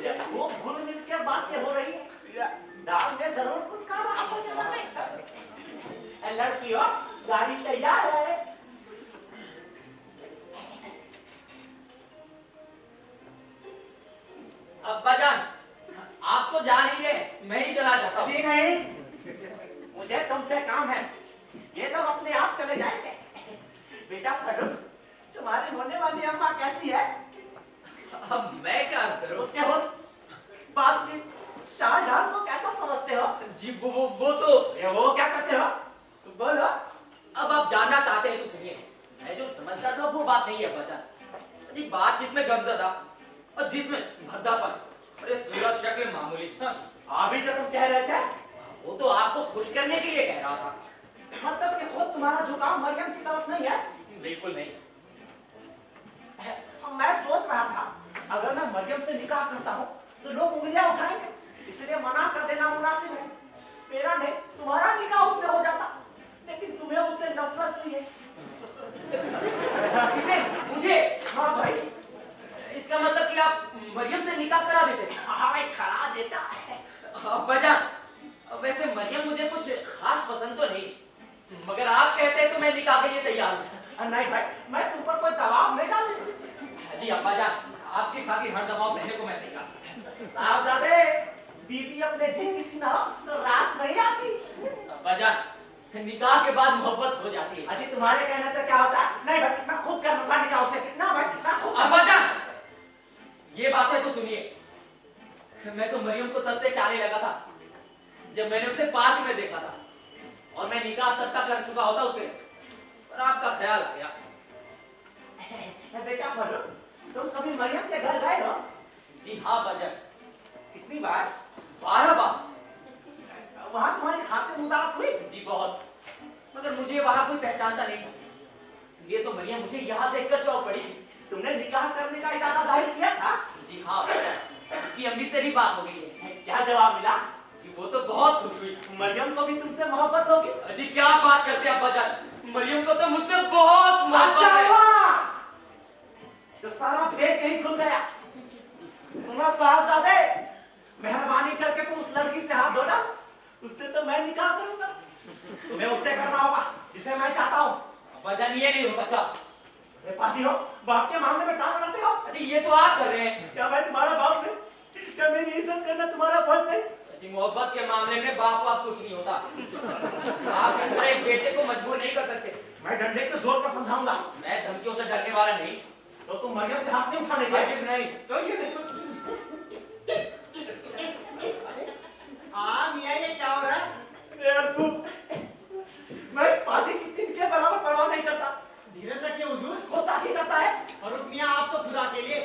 Speaker 8: ये खूब घुल मिल के बातें हो रही है। दाम ने जरूर कुछ कहा। ए लड़कियों, गाड़ी तैयार है।
Speaker 3: अब्बा जान, आप तो जा रही है, मैं ही चला जाता हूँ।
Speaker 8: जी नहीं, मुझे तुमसे काम है। ये तो अपने आप चले जाएंगे। बेटा फरूक, तुम्हारी होने वाली अम्मा कैसी है?
Speaker 3: अब मैं क्या अर्ज करूँ?
Speaker 8: उसके होश, बातचीत, चाल ढाल को कैसा समझते हो?
Speaker 3: जी वो तो
Speaker 8: ये वो क्या करते हो? तुम बोलो।
Speaker 3: अब आप जानना चाहते हैं तो सुनिए। मैं जो समझता था वो बात नहीं है अब्बा जान। जी बातचीत में गमज़दा और जिसमें भद्दापन और ये सूरत शक्ल मामूली। हाँ।
Speaker 8: अभी जो तुम कह रहे थे,
Speaker 3: वो तो आपको खुश करने के लिए कह रहा था।
Speaker 8: मतलब कि खुद तुम्हारा झुकाव मरियम की तरफ नहीं है?
Speaker 3: बिल्कुल नहीं।
Speaker 8: मैं सोच रहा था, अगर मैं मरियम से निकाह करता हूँ तो लोग उंगलियां उठाएंगे, इसलिए मना कर देना मुनासिब है। मेरा नहीं, तुम्हारा निकाह उससे हो जाता, लेकिन तुम्हें उससे नफरत सी है।
Speaker 3: किसे? मुझे?
Speaker 8: हाँ भाई।
Speaker 3: इसका मतलब कि आप मरियम से निकाह करा देते?
Speaker 8: हाँ भाई, करा देता है।
Speaker 3: अब्बा जान, वैसे मरियम मुझे कुछ खास पसंद तो नहीं, मगर आप कहते हैं तो मैं निकाह के लिए तैयार हूँ।
Speaker 8: नहीं भाई, मैं तुम पर कोई दबाव नहीं डालूंगा।
Speaker 3: जी अब्बा जान, आपकी खातिर हर दबाव सहने को मैं तैयार।
Speaker 8: साहबजादे, बीवी अपने जी की सीना तो रास नहीं आती।
Speaker 3: अब्बा जान, निकाह के बाद मोहब्बत हो जाती है।
Speaker 8: अजी तुम्हारे कहने से क्या होता है? नहीं भाई, मैं खुद कर लूंगा निकाह उसे। ना भाई, मैं खुद।
Speaker 3: अब्बा जान, ये बातें तो सुनिए। मैं तो मरियम को तब से चाहने लगा था जब मैंने उसे पार्क में देखा था, और मैं निकाह तब तक कर चुका होता उसे, पर आपका ख्याल आ गया।
Speaker 8: बेटा फरूक, तुम कभी मरियम के घर गए हो?
Speaker 3: जी हाँ अब्बा जान।
Speaker 8: कितनी बार?
Speaker 3: 12 बार।
Speaker 8: वहाँ तुम्हारी खातिर मुदारत हुई?
Speaker 3: जी बहुत, मगर मुझे वहाँ कोई पहचानता नहीं था, इसलिए तो मरियम मुझे यहाँ देखकर चौंक पड़ी थी।
Speaker 8: तुमने निकाह करने का इरादा जाहिर किया था?
Speaker 3: जी हाँ अब्बा जान, उसकी अम्मी से भी बात हो गई है।
Speaker 8: क्या जवाब मिला?
Speaker 3: जी वो तो बहुत खुश हुई।
Speaker 8: मरियम को भी तुमसे मोहब्बत होगी?
Speaker 3: जी क्या बात करते हैं अब्बा जान, मरियम को तो मुझसे बहुत मोहब्बत
Speaker 8: अच्छा
Speaker 3: है।
Speaker 8: हुआ, तो सारा भेद यही खुल गया। सुनो साहबजादे, मेहरबानी करके तुम उस लड़की से हाथ धो डालो, उससे तो मैं निकाह करूंगा। तुम्हें उससे करना होगा जिसे मैं चाहता हूँ।
Speaker 3: अब्बा जान ये नहीं हो सकता।
Speaker 8: पार्टी हो, बाप के मामले में टांग बनाते हो?
Speaker 3: अच्छा ये तो आप कर रहे हैं।
Speaker 8: क्या मैं तुम्हारा बाप नहीं? क्या मेरी इज्जत करना तुम्हारा फर्ज नहीं?
Speaker 3: जी मोहब्बत के मामले में बाप बाप कुछ नहीं होता। आप इस तरह एक बेटे को मजबूर नहीं कर सकते।
Speaker 8: मैं डंडे के जोर पर समझाऊंगा।
Speaker 3: मैं धमकियों से डरने वाला नहीं।
Speaker 8: तो तुम मरियम से हाथ नहीं उठाने के?
Speaker 3: हरगिज़ नहीं।
Speaker 8: तो ये नहीं।
Speaker 1: मियां ये क्या हो रहा है?
Speaker 8: यार तू, मैं इस पाजी की तीन के बराबर परवाह नहीं करता।
Speaker 1: धीरे से रखिए हुजूर।
Speaker 8: गुस्ताखी करता है।
Speaker 1: फरूक मियां आप तो खुदा के लिए।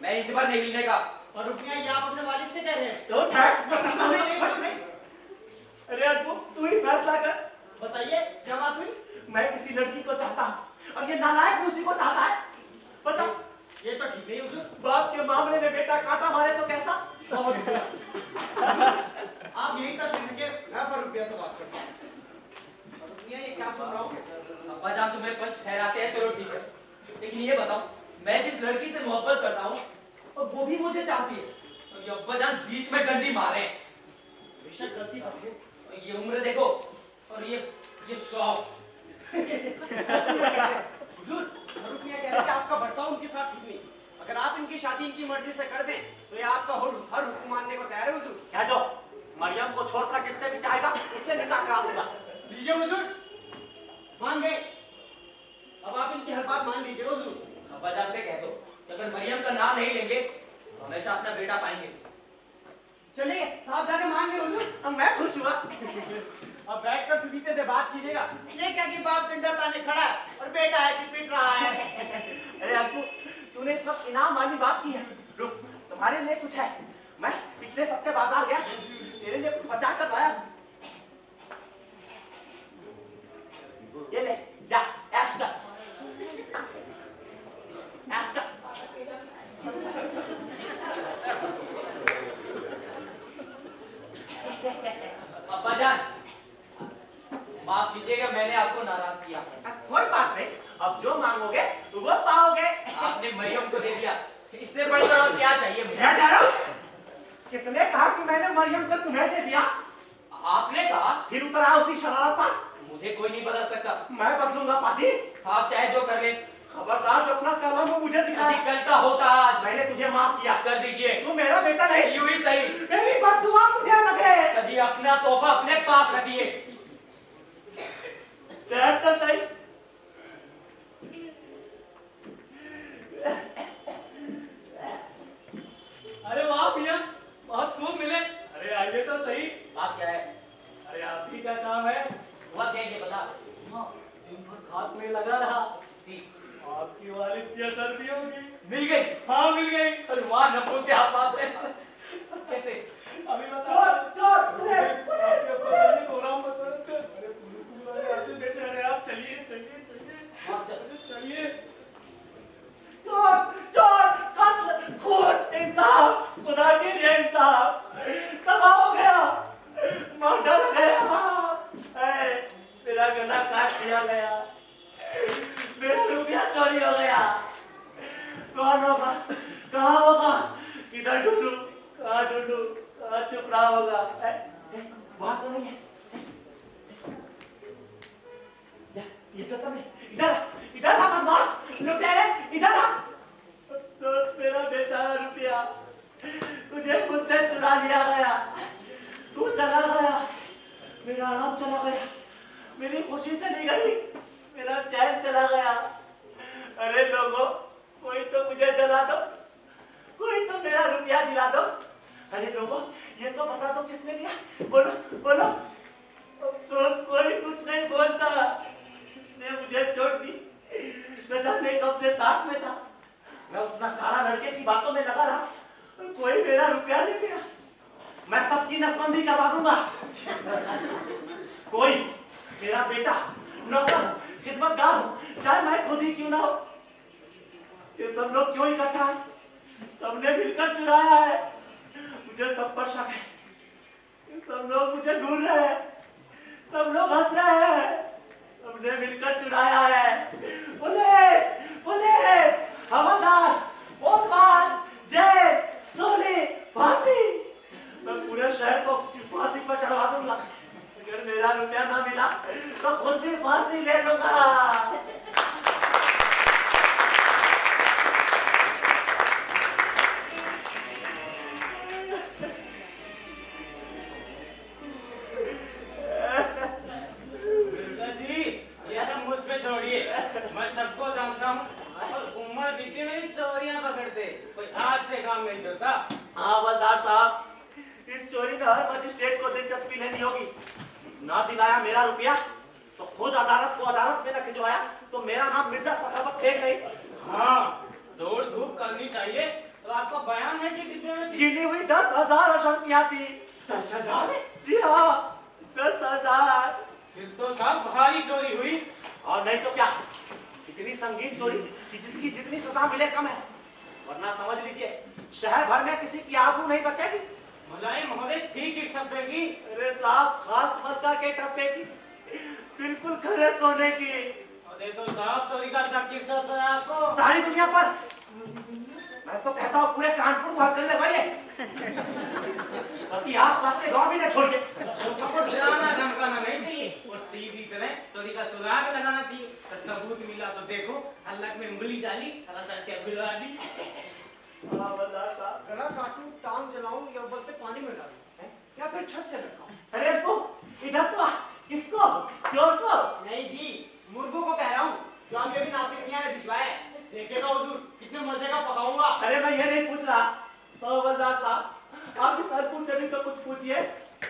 Speaker 3: मैं इंच भर नहीं हिलने का।
Speaker 1: फरूक मियां ये आप अपने वालिद से कह रहे हैं?
Speaker 8: तो ठहर।
Speaker 1: नहीं।
Speaker 8: अरे यार तू ही फैसला कर।
Speaker 1: बताइए क्या बात हुई?
Speaker 8: मैं किसी लड़की को चाहता हूँ और ये नालायक उसी को चाहता है। बता।
Speaker 1: ये तो ठीक नहीं हुजूर।
Speaker 8: बाप के मामले में बेटा कांटा मारे तो कैसा?
Speaker 1: बहुत बुरा। आप यही तशरीफ रखिए, मैं फरूक मियां से बात करता हूँ। फरूक मियां ये क्या सुन रहा हूँ?
Speaker 3: अब्बा जान तुम्हें पंच ठहराते हैं, चलो ठीक है, लेकिन ये बताओ मैं जिस लड़की से मोहब्बत करता हूँ और वो भी मुझे चाहती है, और ये अब्बा जान बीच में डंडी मारे हैं।
Speaker 1: बेशक गलती कर ली।
Speaker 3: ये उम्र देखो और ये शौक।
Speaker 1: हुजूर, फरूक मियां कह रहे हैं कि आपका बर्ताव उनके साथ ठीक नहीं। अगर आप इनकी शादी इनकी मर्जी से कर दें तो ये आपका हर हुक्म मानने को तैयार है हुजूर।
Speaker 8: कह दो, मरियम को छोड़कर जिससे भी चाहेगा उससे निकाह करा दूंगा।
Speaker 1: लीजिए हुजूर, मान गए। अब आप इनकी हर बात मान लीजिए हुजूर।
Speaker 3: अब्बा जान से कह दो कि अगर मरियम का नाम नहीं लेंगे तो हमेशा अपना बेटा पाएंगे।
Speaker 1: चलिए साहब जाने मान गए हुजूर।
Speaker 8: मैं खुश हुआ।
Speaker 1: अब बैठकर सुनीते से बात कीजिएगा। ये क्या कि बाप डंडा ताने खड़ा है और बेटा है कि पिट रहा है।
Speaker 8: अरे अंकु, तूने सब इनाम वाली बात की है। रुक, तुम्हारे लिए कुछ है। मैं पिछले सप्ते बाजार गया, तेरे लिए कुछ बचा कर लाया। ये ले, जा, ऐश कर। ऐश कर।
Speaker 3: दे दिया, इससे बढ़कर और क्या चाहिए मुझे?
Speaker 8: मैं डरा? किसने कहा कि मैंने मरियम को तुम्हें दे दिया?
Speaker 3: आपने कहा?
Speaker 8: फिर उतर आओ उसी शरारत पर।
Speaker 3: मुझे कोई नहीं बदल सकता।
Speaker 8: मैं बदलूंगा पाजी।
Speaker 3: आप चाहे जो कर ले।
Speaker 8: खबरदार जो अपना कलम वो मुझे दिखा।
Speaker 3: कल का होता आज।
Speaker 8: मैंने तुझे माफ किया।
Speaker 3: कर दीजिए।
Speaker 8: तू मेरा बेटा नहीं।
Speaker 3: यूं ही सही।
Speaker 8: मेरी बददुआ तुझे लगे।
Speaker 3: जी अपना तोहफा अपने पास रखिए।
Speaker 8: बैठ तो सही।
Speaker 5: अरे वाह भैया, बहुत खूब मिले। अरे आइए तो सही।
Speaker 3: बात क्या है?
Speaker 5: अरे आप ही का काम है।
Speaker 3: हुआ क्या ये बता।
Speaker 5: हाँ, दिन भर खाट में लगा रहा।
Speaker 3: इसकी
Speaker 5: आपकी वालिद की सर्दी होगी।
Speaker 3: मिल गई।
Speaker 5: हाँ मिल गई।
Speaker 3: अरे वाह नपुल क्या बात है। कैसे?
Speaker 5: अभी बता।
Speaker 8: चोर
Speaker 5: आपके पता नहीं कोराम मसरत कर। अरे पुलिस वाले आते कैसे? अरे आप चलिए चलिए चलिए।
Speaker 3: हाँ, चल।
Speaker 5: चलिए।
Speaker 8: चोर चोर कत्ल खून इंसाफ खुदा के लिए इंसाफ तबाह हो गया मर्डर हो गया मेरा गला काट दिया गया मेरा रुपया चोरी हो गया कौन होगा कहाँ होगा किधर ढूंढूं कहाँ चुप रहा होगा वहां तो नहीं है ये तो नहीं इधर आ बदमाश लुटेरे इधर आ अफसोस मेरा बेचारा रुपया तुझे मुझसे चुरा लिया गया तू चला गया मेरा आराम चला गया मेरी खुशी चली गई मेरा चैन चला गया अरे लोगों कोई तो मुझे जला दो कोई तो मेरा रुपया दिला दो अरे लोगों ये तो बता दो किसने लिया बोलो बोलो अफसोस कोई कुछ नहीं बोलता किसने मुझे चोट दी न जाने कब से ताक में था मैं उस नकारा लड़के की बातों में लगा रहा कोई मेरा रुपया नहीं दिया मैं सबकी नसबंदी करवा दूंगा कोई मेरा बेटा नौकर खिदमतगार हो चाहे मैं खुद ही क्यों ना हो ये सब लोग क्यों इकट्ठा है सबने मिलकर चुराया है मुझे सब पर शक है सब लोग मुझे ढूंढ रहे हैं सब लोग हंस रहे हैं सबने मिलकर चुराया है पुलिस पुलिस हवलदार कोतवाल जेल सोले फांसी मैं पूरे शहर को फांसी पर चढ़वा दूंगा अगर मेरा रुपया ना मिला तो खुद भी फांसी ले लूंगा ना दिलाया मेरा रुपया तो खुद अदालत को अदालत में न खिंचवाया तो मेरा नाम मिर्जा सखावत बेग नहीं
Speaker 5: हाँ दौड़ धूप करनी चाहिए तो आपका बयान है कि डिब्बे में
Speaker 8: गिनी हुई 10,000 अशर्फियां थी 10,000 जी हाँ 10,000
Speaker 5: फिर तो साहब भारी चोरी हुई
Speaker 8: और नहीं तो क्या इतनी संगीन चोरी कि जिसकी जितनी सजा मिले कम है वरना समझ लीजिए शहर भर में किसी की आबरू नहीं बचेगी
Speaker 5: मलाई महोदय ठीक ही टप्पे की
Speaker 8: अरे साहब खास मक्का के टप्पे की बिल्कुल खरे सोने की
Speaker 5: अरे तो साहब चोरी का शक किस तरह है आपको
Speaker 8: सारी दुनिया पर मैं तो कहता हूँ पूरे कानपुर को चलने भाई बाकी आसपास के गांव भी न छोड़िए
Speaker 5: तो डराना धमकाना नहीं चाहिए और सीधी तरह चोरी का सुराग लगाना चाहिए तो सबूत मिला तो देखो हल्लक में उंगली डाली थोड़ा सा क्या बिला दी
Speaker 1: गला काटूं टांग जलाऊं या बोलते पानी में डालूं या फिर छत से लटकाऊं
Speaker 8: अरे तो इधर तो किसको चोर को
Speaker 3: नहीं जी मुर्गों को कह रहा हूँ जो हमने भी नासिक मियां ने भिजवाया है देखेगा हुजूर कितने मजे का पकाऊंगा
Speaker 8: अरे मैं ये नहीं पूछ रहा तो हवलदार साहब आप इस अरकू से भी तो कुछ पूछिए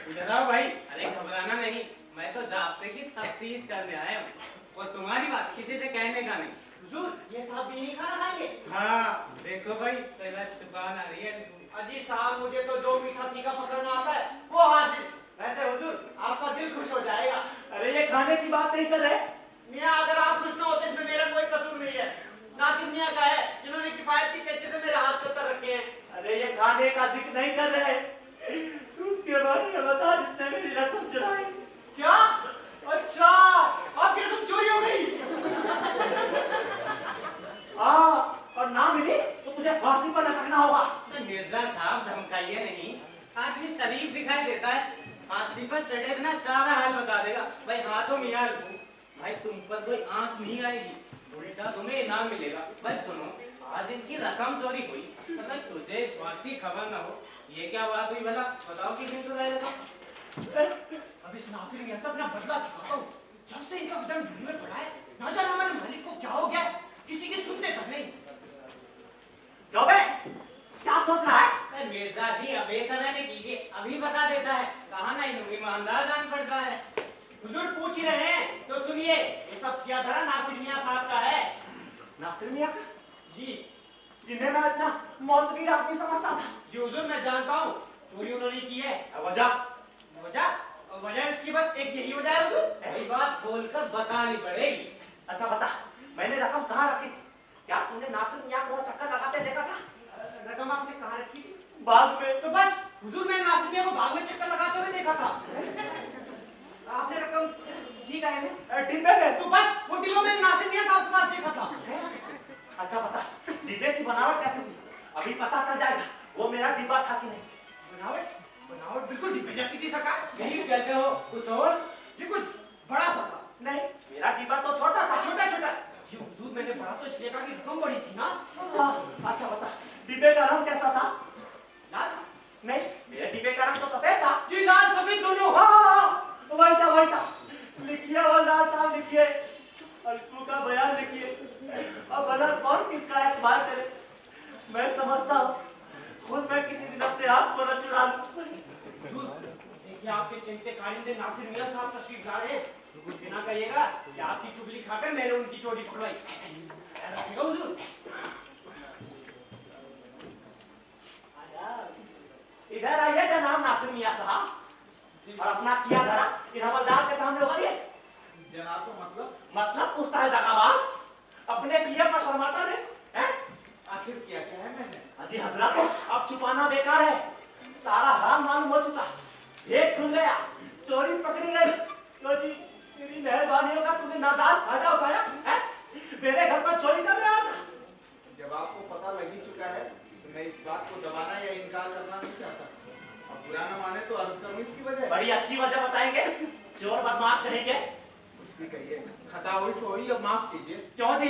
Speaker 5: इधर आओ भाई अरे घबराना नहीं मैं तो जाब्ते की तफ्तीश करने आया हूँ और तुम्हारी बात किसी से कहने का नहीं
Speaker 3: हुजूर ये साहब भी नहीं खाना खाएंगे
Speaker 5: हाँ देखो भाई पहला सुबह आ रही है
Speaker 3: अजी साहब मुझे तो जो मीठा तीखा पकड़ना आता है वो हाजिर वैसे हुजूर आपका दिल खुश हो जाएगा
Speaker 8: अरे ये खाने की बात नहीं कर रहे
Speaker 3: मियां अगर आप खुश ना होते इसमें मेरा कोई कसूर नहीं है नासिर मियां का है जिन्होंने किफायती कैचे से मेरे हाथ कर रखे हैं
Speaker 8: अरे ये खाने का जिक्र नहीं कर रहे उसके बारे में बता जिसने मेरी रकम चुराई
Speaker 3: क्या अच्छा आपकी रकम चोरी हो गई
Speaker 8: हाँ और ना मिली तो तुझे फांसी पर लटकना होगा।
Speaker 5: तो मिर्जा साहब धमकाइए नहीं, आदमी शरीफ दिखाई देता है, फांसी पर चढ़े बिना सारा हाल बता देगा। भाई हाथों में यार भाई तुम पर कोई आंख नहीं आएगी, उल्टा तुम्हें इनाम मिलेगा। भाई सुनो, आज इनकी रकम चोरी हुई तो भाई तुझे इस बात की खबर ना हो, ये क्या बात हुई भला? बताओ किस दिन चुराया था?
Speaker 4: अब इस नासिर में ऐसा अपना बदला चुकाता हूँ। जब से इनका कदम झूले में पड़ा है, ना जाने हमारे मालिक को क्या हो गया, किसी की सुनते तक नहीं।
Speaker 8: क्यों बे? क्या सोच रहा है?
Speaker 5: अरे मिर्जा जी अब बेतरह ने कीजिए, अभी बता देता है। कहा ना ईमानदार जान पड़ता है। हुजूर पूछ ही रहे हैं तो सुनिए, ये सब किया धरा नासिर मियां साहब का है।
Speaker 8: नासिर मियां का?
Speaker 5: जी
Speaker 8: जिन्हें मैं इतना मौतवीर आदमी समझता था।
Speaker 5: जी हुजूर मैं जानता हूँ, चोरी उन्होंने की है।
Speaker 8: वजह?
Speaker 5: वजह इसकी बस एक यही वजह है हुजूर, वही बात खोलकर बतानी पड़ेगी।
Speaker 8: अच्छा बता, मैंने रकम कहाँ रखी? क्या तूने नासिर मियां को चक्कर लगाते देखा था?
Speaker 5: रकम आपने कहाँ रखी थी?
Speaker 8: बाग में।
Speaker 5: तो बस हुजूर मैंने नासिर मियां को बाग में चक्कर लगाते हुए देखा था। आपने रकम ठीक है
Speaker 8: डिब्बे में।
Speaker 5: तो बस वो डिब्बा मैंने नासिर मियां साहब के पास देखा था।
Speaker 8: अच्छा बता, डिब्बे की बनावट कैसी थी? अभी पता चल जाएगा वो मेरा डिब्बा था कि नहीं।
Speaker 5: बनावट बिल्कुल डिब्बे जैसी थी सरकार। यही कहते हो कुछ और? जी कुछ बड़ा सा था।
Speaker 8: नहीं, मेरा डिब्बा तो छोटा था।
Speaker 5: छोटा ये हुजूर मैंने बड़ा तो इसलिए कहा कि रकम बड़ी थी ना।
Speaker 8: अच्छा बता, डिब्बे का रंग कैसा था?
Speaker 5: लाल?
Speaker 8: नहीं, मेरे डिब्बे का रंग तो सफेद था।
Speaker 5: जी लाल सफेद दोनों।
Speaker 8: वही था। लिखिए हवलदार साहब, लिखिए, अल्पू का बयान लिखिए। अब भला कौन किसका एतबार करे? मैं समझता हूँ खुद मैं किसी दिन अपने आप को न चुरा लूं।
Speaker 5: देखिए आपके चिंते कारिंदे नासिर मियां साहब तशरीफ ला रहे हैं। कुछ बिना कहिएगा कि आपकी चुगली खाकर मैंने उनकी चोरी खुलवाई। रखिएगा हुजूर।
Speaker 8: इधर आइए जनाब नासिर मियां साहब, और अपना किया धरा इन हवलदार के सामने उगलिए।
Speaker 5: जनाब तो
Speaker 8: मतलब पूछता है दगाबाज, अपने किए पर शर्माता नहीं है?
Speaker 5: आखिर क्या है मैंने?
Speaker 8: अजी हजरत, अब छुपाना बेकार है, सारा हाल मालूम हो चुका। भेद खुल गया, चोरी पकड़ी गई। लो जी, मेरी मेहरबानियों का तुमने नाजायज फायदा उठाया है? मेरे घर पर चोरी कर रहा था।
Speaker 1: जब आपको पता लग ही चुका है तो मैं इस बात को दबाना या इनकार करना नहीं चाहता। अब बुरा न माने तो अर्ज करूं इसकी वजह।
Speaker 8: बड़ी अच्छी वजह बताएंगे, चोर बदमाश कहेंगे।
Speaker 1: कुछ भी कहिए, खता हुई सोई, अब माफ कीजिए।
Speaker 8: क्यों जी,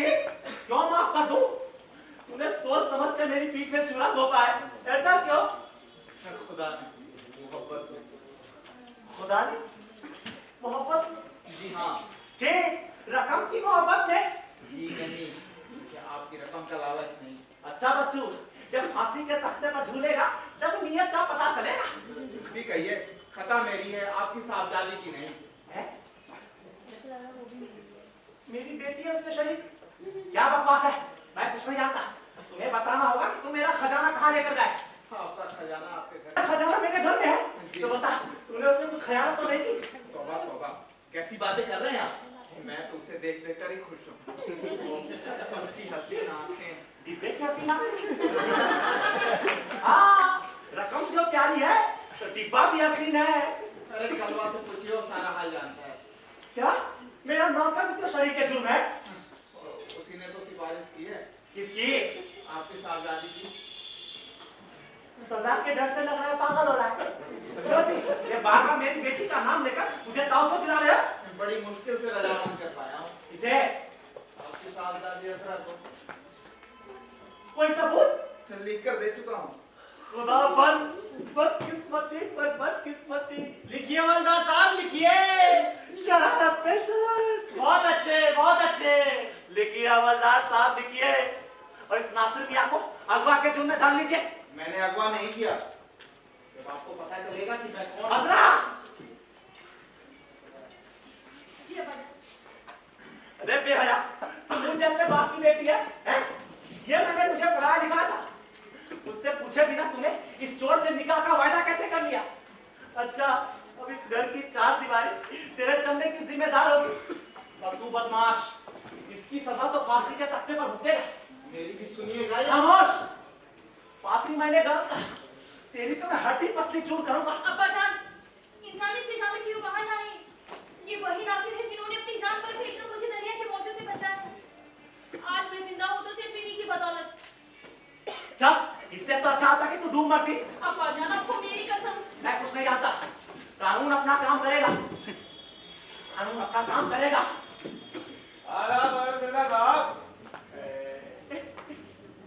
Speaker 8: क्यों माफ कर दूं? तूने सोच समझ कर मेरी पीठ में छुरा घोंपा है, ऐसा क्यों?
Speaker 1: खुदा ने मोहब्बत में।
Speaker 8: खुदा ने मोहब्बत?
Speaker 1: जी हाँ।
Speaker 8: ठीक, रकम की मोहब्बत ने?
Speaker 1: जी नहीं, क्या आपकी रकम का लालच नहीं।
Speaker 8: अच्छा बच्चू, जब फांसी के तख्ते पर झूलेगा जब नीयत का पता चलेगा।
Speaker 1: कुछ भी कहिए, खता मेरी है, आपकी साहबजादी की नहीं
Speaker 8: है? मेरी बेटी है उसमें शरीक? क्या बकवास है, मैं कुछ नहीं जानता। तुम्हें बताना होगा कि तुम मेरा खजाना कहाँ लेकर गए।
Speaker 1: आपका खजाना आपके घर।
Speaker 8: खजाना मेरे घर में है, तो बता तूने उसमें कुछ खयानत तो नहीं की?
Speaker 1: तौबा तौबा, कैसी बातें कर रहे हैं आप? मैं तो उसे देख देख कर ही खुश हूँ। उसकी हसीन आंखें।
Speaker 8: डिब्बे की हसीना? हाँ, रकम जो प्यारी है तो डिब्बा भी हसीन है।
Speaker 1: अरे कलवा से पूछिए, वो सारा हाल जानता है।
Speaker 8: क्या मेरा नौकर भी तो शरीक के जुर्म है?
Speaker 1: उसी ने तो सिफारिश की है।
Speaker 8: किसकी?
Speaker 1: आपकी साहबजादी की।
Speaker 8: सजा के डर से लग रहा है पागल हो रहा है। क्यों जी, ये बार बार मेरी बेटी का नाम लेकर मुझे ताव क्यों दिला रहे हो?
Speaker 1: बड़ी मुश्किल से रजामंद कर पाया हूँ।
Speaker 8: इसे
Speaker 1: आपकी साहबजादी असरा को
Speaker 8: कोई सबूत
Speaker 1: लिख कर दे चुका हूँ।
Speaker 8: खुदा बदकिस्मती।
Speaker 5: लिखिए हवलदार साहब, लिखिए।
Speaker 8: शरारत पे शरारत।
Speaker 5: बहुत अच्छे।
Speaker 8: लिखिए हवलदार साहब, लिखिए, और इस नासिर मियां को अगवा के जुर्म में डाल लीजिए।
Speaker 1: मैंने अगवा नहीं किया। जब आपको पता चलेगा कि मैं कौन।
Speaker 8: हजरा,
Speaker 2: जी अब्बा।
Speaker 8: अरे बेहया, तुम जैसे बाप की बेटी है? ये मैंने तुझे पढ़ाया लिखा था। उससे पूछे बिना तूने इस चोर से निकाह का वायदा कैसे कर लिया? अच्छा, अब इस घर की चार दीवारें तेरे चलने की जिम्मेदार होगी। और तू बदमाश, इसकी सजा तो फांसी के तख्ते पर भुगतेगा।
Speaker 1: मेरी भी सुनिएगा या?
Speaker 8: खामोश, फांसी मैंने गलत कहा, तेरी तो मैं हड्डी पसली चूर करूंगा।
Speaker 2: अब्बा जान, इंसानियत की जान में से वो बाहर ना आए। ये वही नासिर है जिन्होंने अपनी जान पर फेंककर मुझे दरिया के मौजों से बचाया। आज मैं जिंदा हूं तो सिर्फ इन्हीं की बदौलत।
Speaker 8: इससे तो अच्छा होता कि तू डूब मरती।
Speaker 2: अब्बा जान आपको मेरी कसम।
Speaker 8: मैं कुछ नहीं जानता, कानून अपना काम करेगा, कानून अपना काम करेगा।
Speaker 1: आदाब और मिर्जा साहब।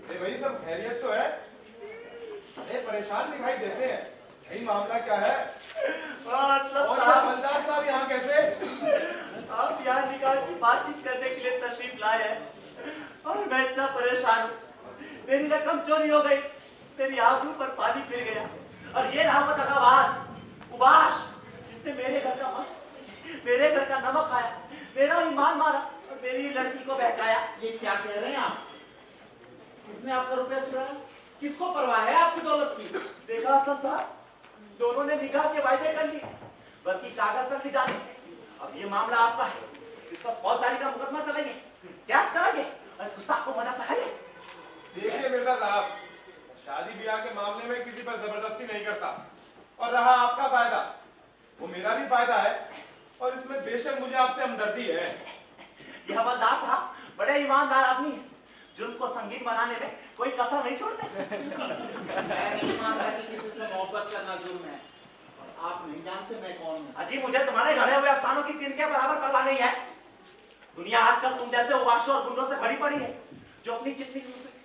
Speaker 1: अरे भाई सब खैरियत तो है? अरे परेशान दिखाई देते हैं, यही मामला क्या है? और हवलदार साहब यहाँ कैसे?
Speaker 8: आप यहाँ निकाह की बातचीत करने के लिए तशरीफ लाए हैं और मैं इतना परेशान हूँ। मेरी रकम चोरी हो गई, मेरी आबरू पर पानी फिर गया और ये रहा वो दगाबाज उबाश जिसने मेरे घर का नमक खाया, मेरा ईमान मारा और मेरी लड़की को बहकाया।
Speaker 4: ये क्या कह रहे हैं आप? किसने आपका रुपया चुराया? किसको परवाह है आपकी दौलत की?
Speaker 8: देखा असलम साहब, दोनों ने निकाह के वायदे कर लिए, बल्कि कागज तक भी डाले। अब ये मामला आपका है, इस पर फौजदारी का मुकदमा चलेंगे, क्या करेंगे और गुस्ताख को मजा चाहिए।
Speaker 1: देखिए मिर्जा साहब, शादी ब्याह के मामले में किसी पर जबरदस्ती नहीं करता, और रहा आपका फायदा, वो मेरा भी फायदा है, और इसमें बेशक मुझे आपसे हमदर्दी है।
Speaker 8: ये हवलदार साहब बड़े ईमानदार आदमी हैं, जुल्म को संगीन बनाने में कोई कसर नहीं छोड़ते।
Speaker 4: मैं नहीं मानता कि किसी से मोहब्बत करना जुर्म है, और आप नहीं जानते मैं कौन हूँ।
Speaker 8: अजी मुझे तुम्हारे गढ़े हुए अफसानों की तीन के बराबर परवाह नहीं है। दुनिया आजकल तुम जैसे उबाशों और गुंडों से भरी पड़ी है, जो अपनी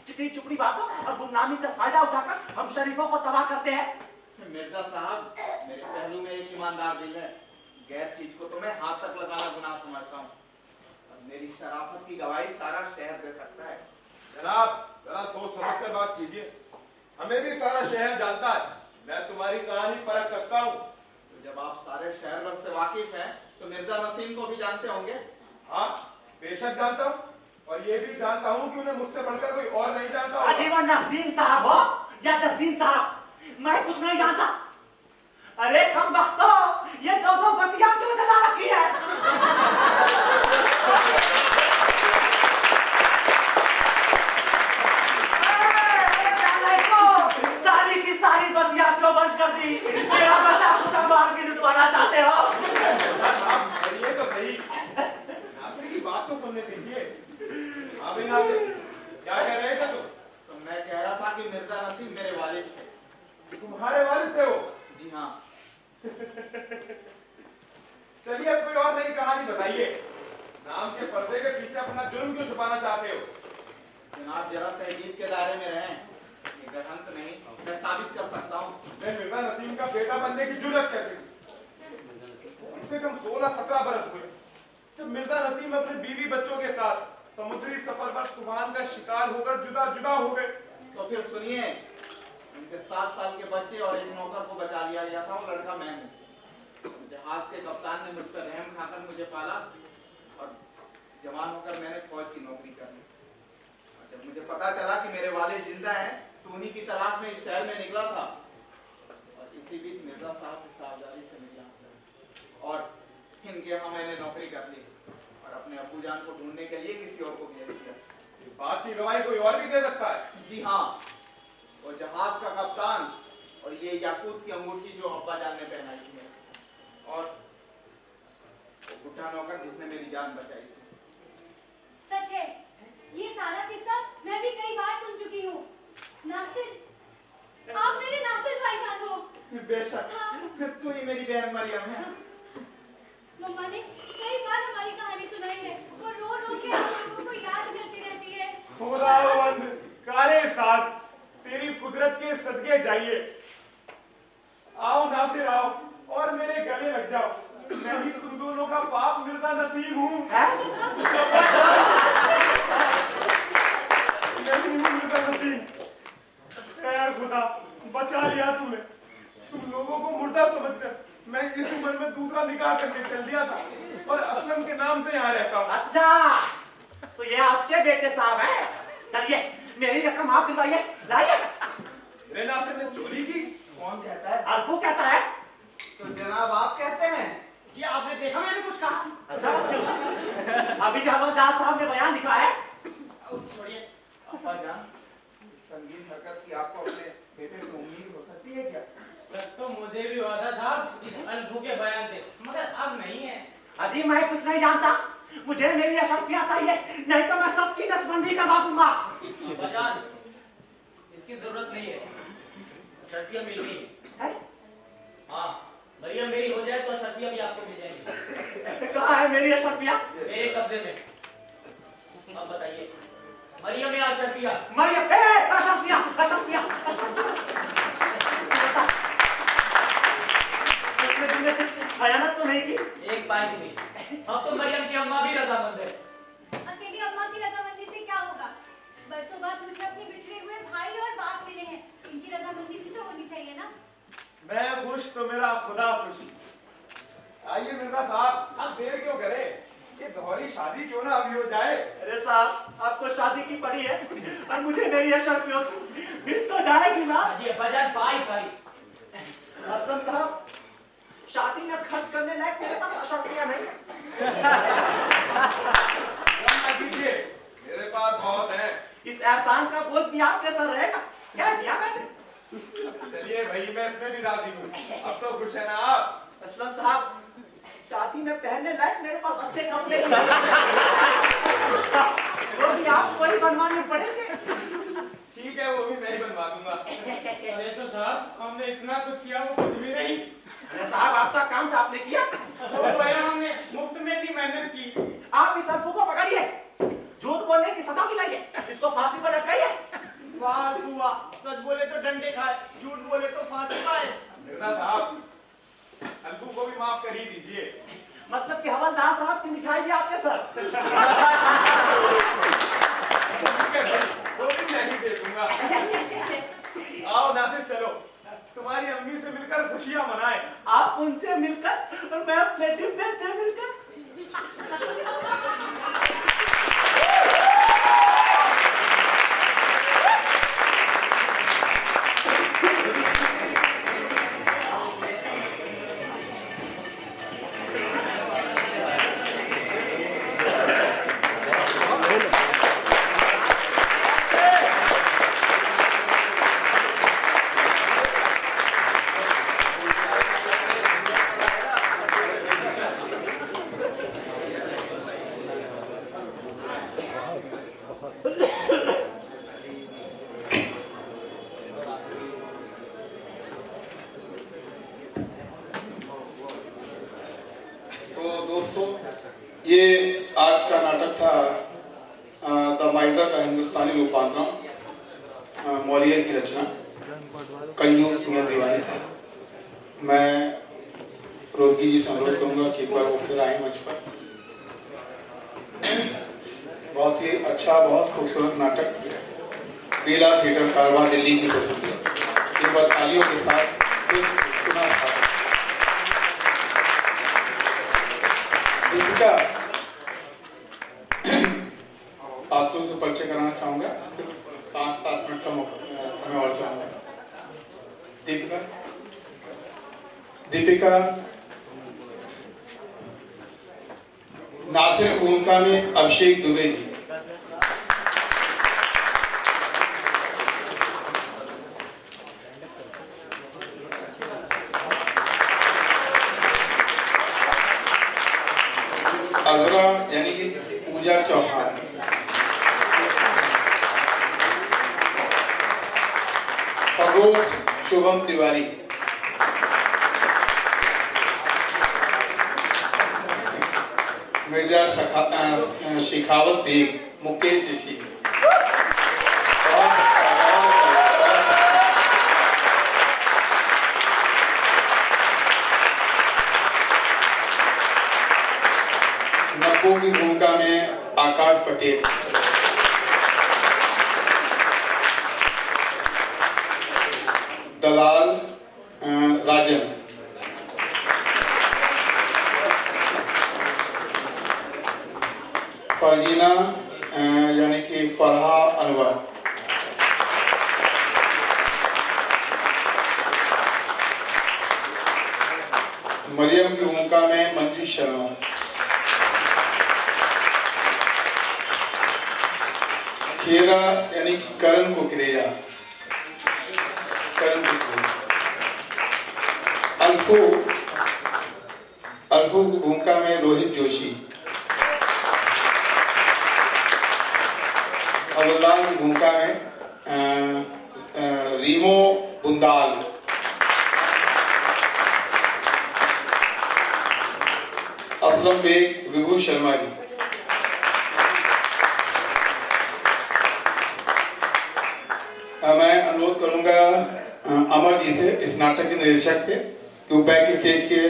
Speaker 8: चिकनी चुपड़ी बातों और गुमनामी से फायदा उठाकर हम शरीफों को तबाह करते हैं।
Speaker 1: मिर्जा साहब, मेरे पहलू में एक ईमानदार दिल है, गैर चीज को तो मैं हाथ तक लगाना गुनाह समझता हूँ, और मेरी शराफत की गवाही सारा शहर दे सकता है। जनाब, जरा सोच समझ कर बात कीजिए, हमें भी सारा शहर जानता है, मैं तुम्हारी कहानी परख सकता हूँ। तो जब आप सारे शहर भर से वाकिफ हैं, तो मिर्जा नसीम को भी जानते होंगे? हाँ, बेशक जानता हूँ, और ये भी जानता हूँ कि उन्हें मुझसे बढ़कर कोई और नहीं जानता।
Speaker 8: अजी वो नसीम साहब हो या जसीम साहब, मैं कुछ नहीं जानता। अरे कम बख्तो, ये दो बतियां क्यों जला रखी है? सारी की सारी बतियां क्यों बंद कर दी? मेरा बच्चा कुछ मार के लुटवाना चाहते हो?
Speaker 1: ये तो सही, नासिर की बात तो सुनने दीजिए। हाँ भाई नासिर, क्या कह रहे थे तुम? तो मैं कह रहा था कि मिर्जा नसीम मेरे वालिद थे। तुम्हारे वालिद थे वो? जी हाँ। चलिए अब कोई और नई कहानी बताइए, नाम के पर्दे के पीछे अपना जुर्म क्यों छुपाना चाहते हो? जनाब जरा तहजीब के दायरे में रहें, ये गठंत नहीं, मैं साबित कर सकता हूँ। मैं मिर्जा नसीम का बेटा बनने की जुर्रत कैसे हुई? कम से कम 16-17 बरस हुए जब मिर्जा नसीम अपने बीवी बच्चों के साथ समुद्री सफर पर तूफान का शिकार होकर जुदा जुदा हो गए। तो फिर सुनिए, उनके 7 साल के बच्चे और एक नौकर को बचा लिया गया था, वो लड़का मैं हूँ। जहाज के कप्तान ने मुझ पर रहम खाकर मुझे पाला, और जवान होकर मैंने फौज की नौकरी कर ली। और जब मुझे पता चला कि मेरे वालिद जिंदा हैं, तो उन्हीं की तलाश में इस शहर में निकला था, और इसी बीच मिर्जा साहब की सावधानी से मिला, और इनके यहाँ मैंने नौकरी कर ली, और अपने अब्बू जान को ढूंढने के लिए किसी और को भेज दिया। बात की गवाही कोई और भी दे सकता है? जी हाँ, वो जहाज का कप्तान, और ये याकूत की अंगूठी जो अब्बा जान ने पहनाई थी, और वो बुढ़ा नौकर जिसने मेरी जान बचाई थी।
Speaker 2: सच है, ये सारा किस्सा मैं भी कई बार सुन चुकी हूँ। नासिर, आप मेरे नासिर भाईजान हो।
Speaker 1: बेशक, तू ही मेरी बहन मरियम है।
Speaker 2: मम्मा ने कई बार हमारी कहानी सुनाई है, और रो रो के हम लोगों को याद करती रहती है।
Speaker 1: खुदावंद कारे साथ तेरी कुदरत के सदके जाइए। आओ नासिर आओ, और मेरे गले लग जाओ, मैं ही तुम दोनों का बाप मिर्जा नसीम हूँ। मिर्जा नसीम, ऐ खुदा बचा लिया तूने। तुम लोगों को मुर्दा समझकर मैं इस उम्र में दूसरा निकाह करके चल दिया था, और असलम के नाम से यहाँ रहता हूँ।
Speaker 8: अच्छा, तो ये आपके बेटे साहब हैं? चलिए मेरी रकम आप दिलवाइए, लाइए।
Speaker 1: मेरे नासिर ने चोरी की? कौन कहता है?
Speaker 8: अल्फू कहता है।
Speaker 1: तो जनाब आप कहते हैं?
Speaker 4: जी आपने देखा मैंने कुछ कहा?
Speaker 8: अच्छा बच्चों, अभी जो हवलदार साहब ने बयान लिखा है,
Speaker 1: उस छोड़िए। अब्बा जान, संगीन हरकत की आपको अपने बेटे से उम्मीद हो सकती है क्या?
Speaker 6: तो मुझे भी हुआ था साहब इस अनफू के बयान से, मगर अब नहीं है।
Speaker 8: अजी मैं कुछ नहीं जानता, मुझे मेरी अशरफियां चाहिए, नहीं तो मैं सबकी नसबंदी करवा दूंगा।
Speaker 6: बजान,
Speaker 3: इसकी जरूरत नहीं है। शर्फिया मिल गई
Speaker 8: है?
Speaker 3: हाँ, मरियम मेरी हो जाए तो शर्फिया भी आपको मिल जाएगी।
Speaker 8: कहाँ है मेरी अशरफिया?
Speaker 3: मेरे कब्जे में। अब बताइए, मरियम या शर्फिया?
Speaker 8: मरियम, अशरफिया, अशरफिया, अशरफिया। तुमने कुछ खयानत तो नहीं की?
Speaker 3: एक पाई की नहीं। अब तो मरियम की अम्मा भी रजामंद है।
Speaker 2: अकेली अम्मा की रजामंदी से क्या होगा? बरसों बाद मुझे अपने बिछड़े हुए भाई और बाप मिले हैं, इनकी रजामंदी भी तो होनी चाहिए ना।
Speaker 1: मैं खुश तो मेरा खुदा खुश। आइए मिर्जा साहब, आप देर क्यों करे? ये दोहरी शादी क्यों ना अभी हो जाए?
Speaker 8: अरे साहब, आपको शादी की पड़ी है और मुझे मेरी अशरफिया मिल तो जाएगी ना।
Speaker 3: जी अब्बाजान, पाई।
Speaker 8: असलम साहब, शादी में खर्च करने लायक मेरे पास अशरफिया नहीं है।
Speaker 1: दीजिए, मेरे पास बहुत है।
Speaker 8: इस एहसान का बोझ भी आपके सर रहेगा। क्या दिया मैंने?
Speaker 1: चलिए भाई, मैं इसमें भी राजी हूँ। अब तो खुश है ना आप?
Speaker 8: असलम साहब, शादी में पहनने लायक मेरे पास अच्छे कपड़े भी हैं। वो भी आपको ही बनवाने पड़ेंगे।
Speaker 1: ठीक है, वो भी मैं ही बनवा दूंगा। अरे तो साहब, हमने इतना कुछ किया, वो कुछ भी नहीं।
Speaker 8: अरे साहब, आपका काम था, आपने किया।
Speaker 1: वो गोया हमने मुफ्त में की मेहनत की।
Speaker 8: आप इस अरबू को पकड़िए, झूठ बोलने की सजा दिलाइए, इसको फांसी पर लटकाइए।
Speaker 1: वाह हुआ, सच बोले तो डंडे खाए, झूठ बोले तो फांसी पाए। मिर्जा साहब, अल्फू को भी माफ कर ही दीजिए।
Speaker 8: मतलब कि हवलदार साहब की मिठाई भी आपके सर।
Speaker 1: ठीक है भाई, वो भी मैं ही दे दूंगा। आओ नासिर, चलो तुम्हारी अम्मी से मिलकर खुशियां मनाएं।
Speaker 8: आप उनसे मिलकर और मैं अपने डिब्बे से मिलकर।
Speaker 9: ये आज का नाटक था द माइजर का हिंदुस्तानी रूपांतरण, मौलियर की रचना, कंजूस मियां दीवानी। मैं रोदगी जी से अनुरोध करूंगा कि एक बार वो फिर आए मंच पर। बहुत ही अच्छा, बहुत खूबसूरत नाटक बेला थिएटर कारवां दिल्ली की प्रस्तुति। एक बार तालियों के साथ सुना था। दीपिका, पात्रों से परिचय कराना चाहूंगा, सिर्फ 5-7 मिनट का समय और चाहूंगा। दीपिका नासिर भूमिका में अभिषेक दुबे जी, अजरा यानी कि पूजा चौहान, फरोख शुभम तिवारी, मिर्जा शेखावत बेग, मुकेश ऋषि। नब्बों की भूमिका में आकाश पटेल, दलाल राजन, फरजीना यानी कि फरहा अनवर, मरियम की भूमिका में मंजू शर्मा, खेरा यानी कि करण कुकरेजा, अल्फू की भूमिका में रोहित जोशी, हवलदार की भूमिका में रीमो बुंदाल, असलम बेग विभू शर्मा जी। मैं अनुरोध करूंगा अमर जी से, इस नाटक के निर्देशक से, कि वो बैक स्टेज के,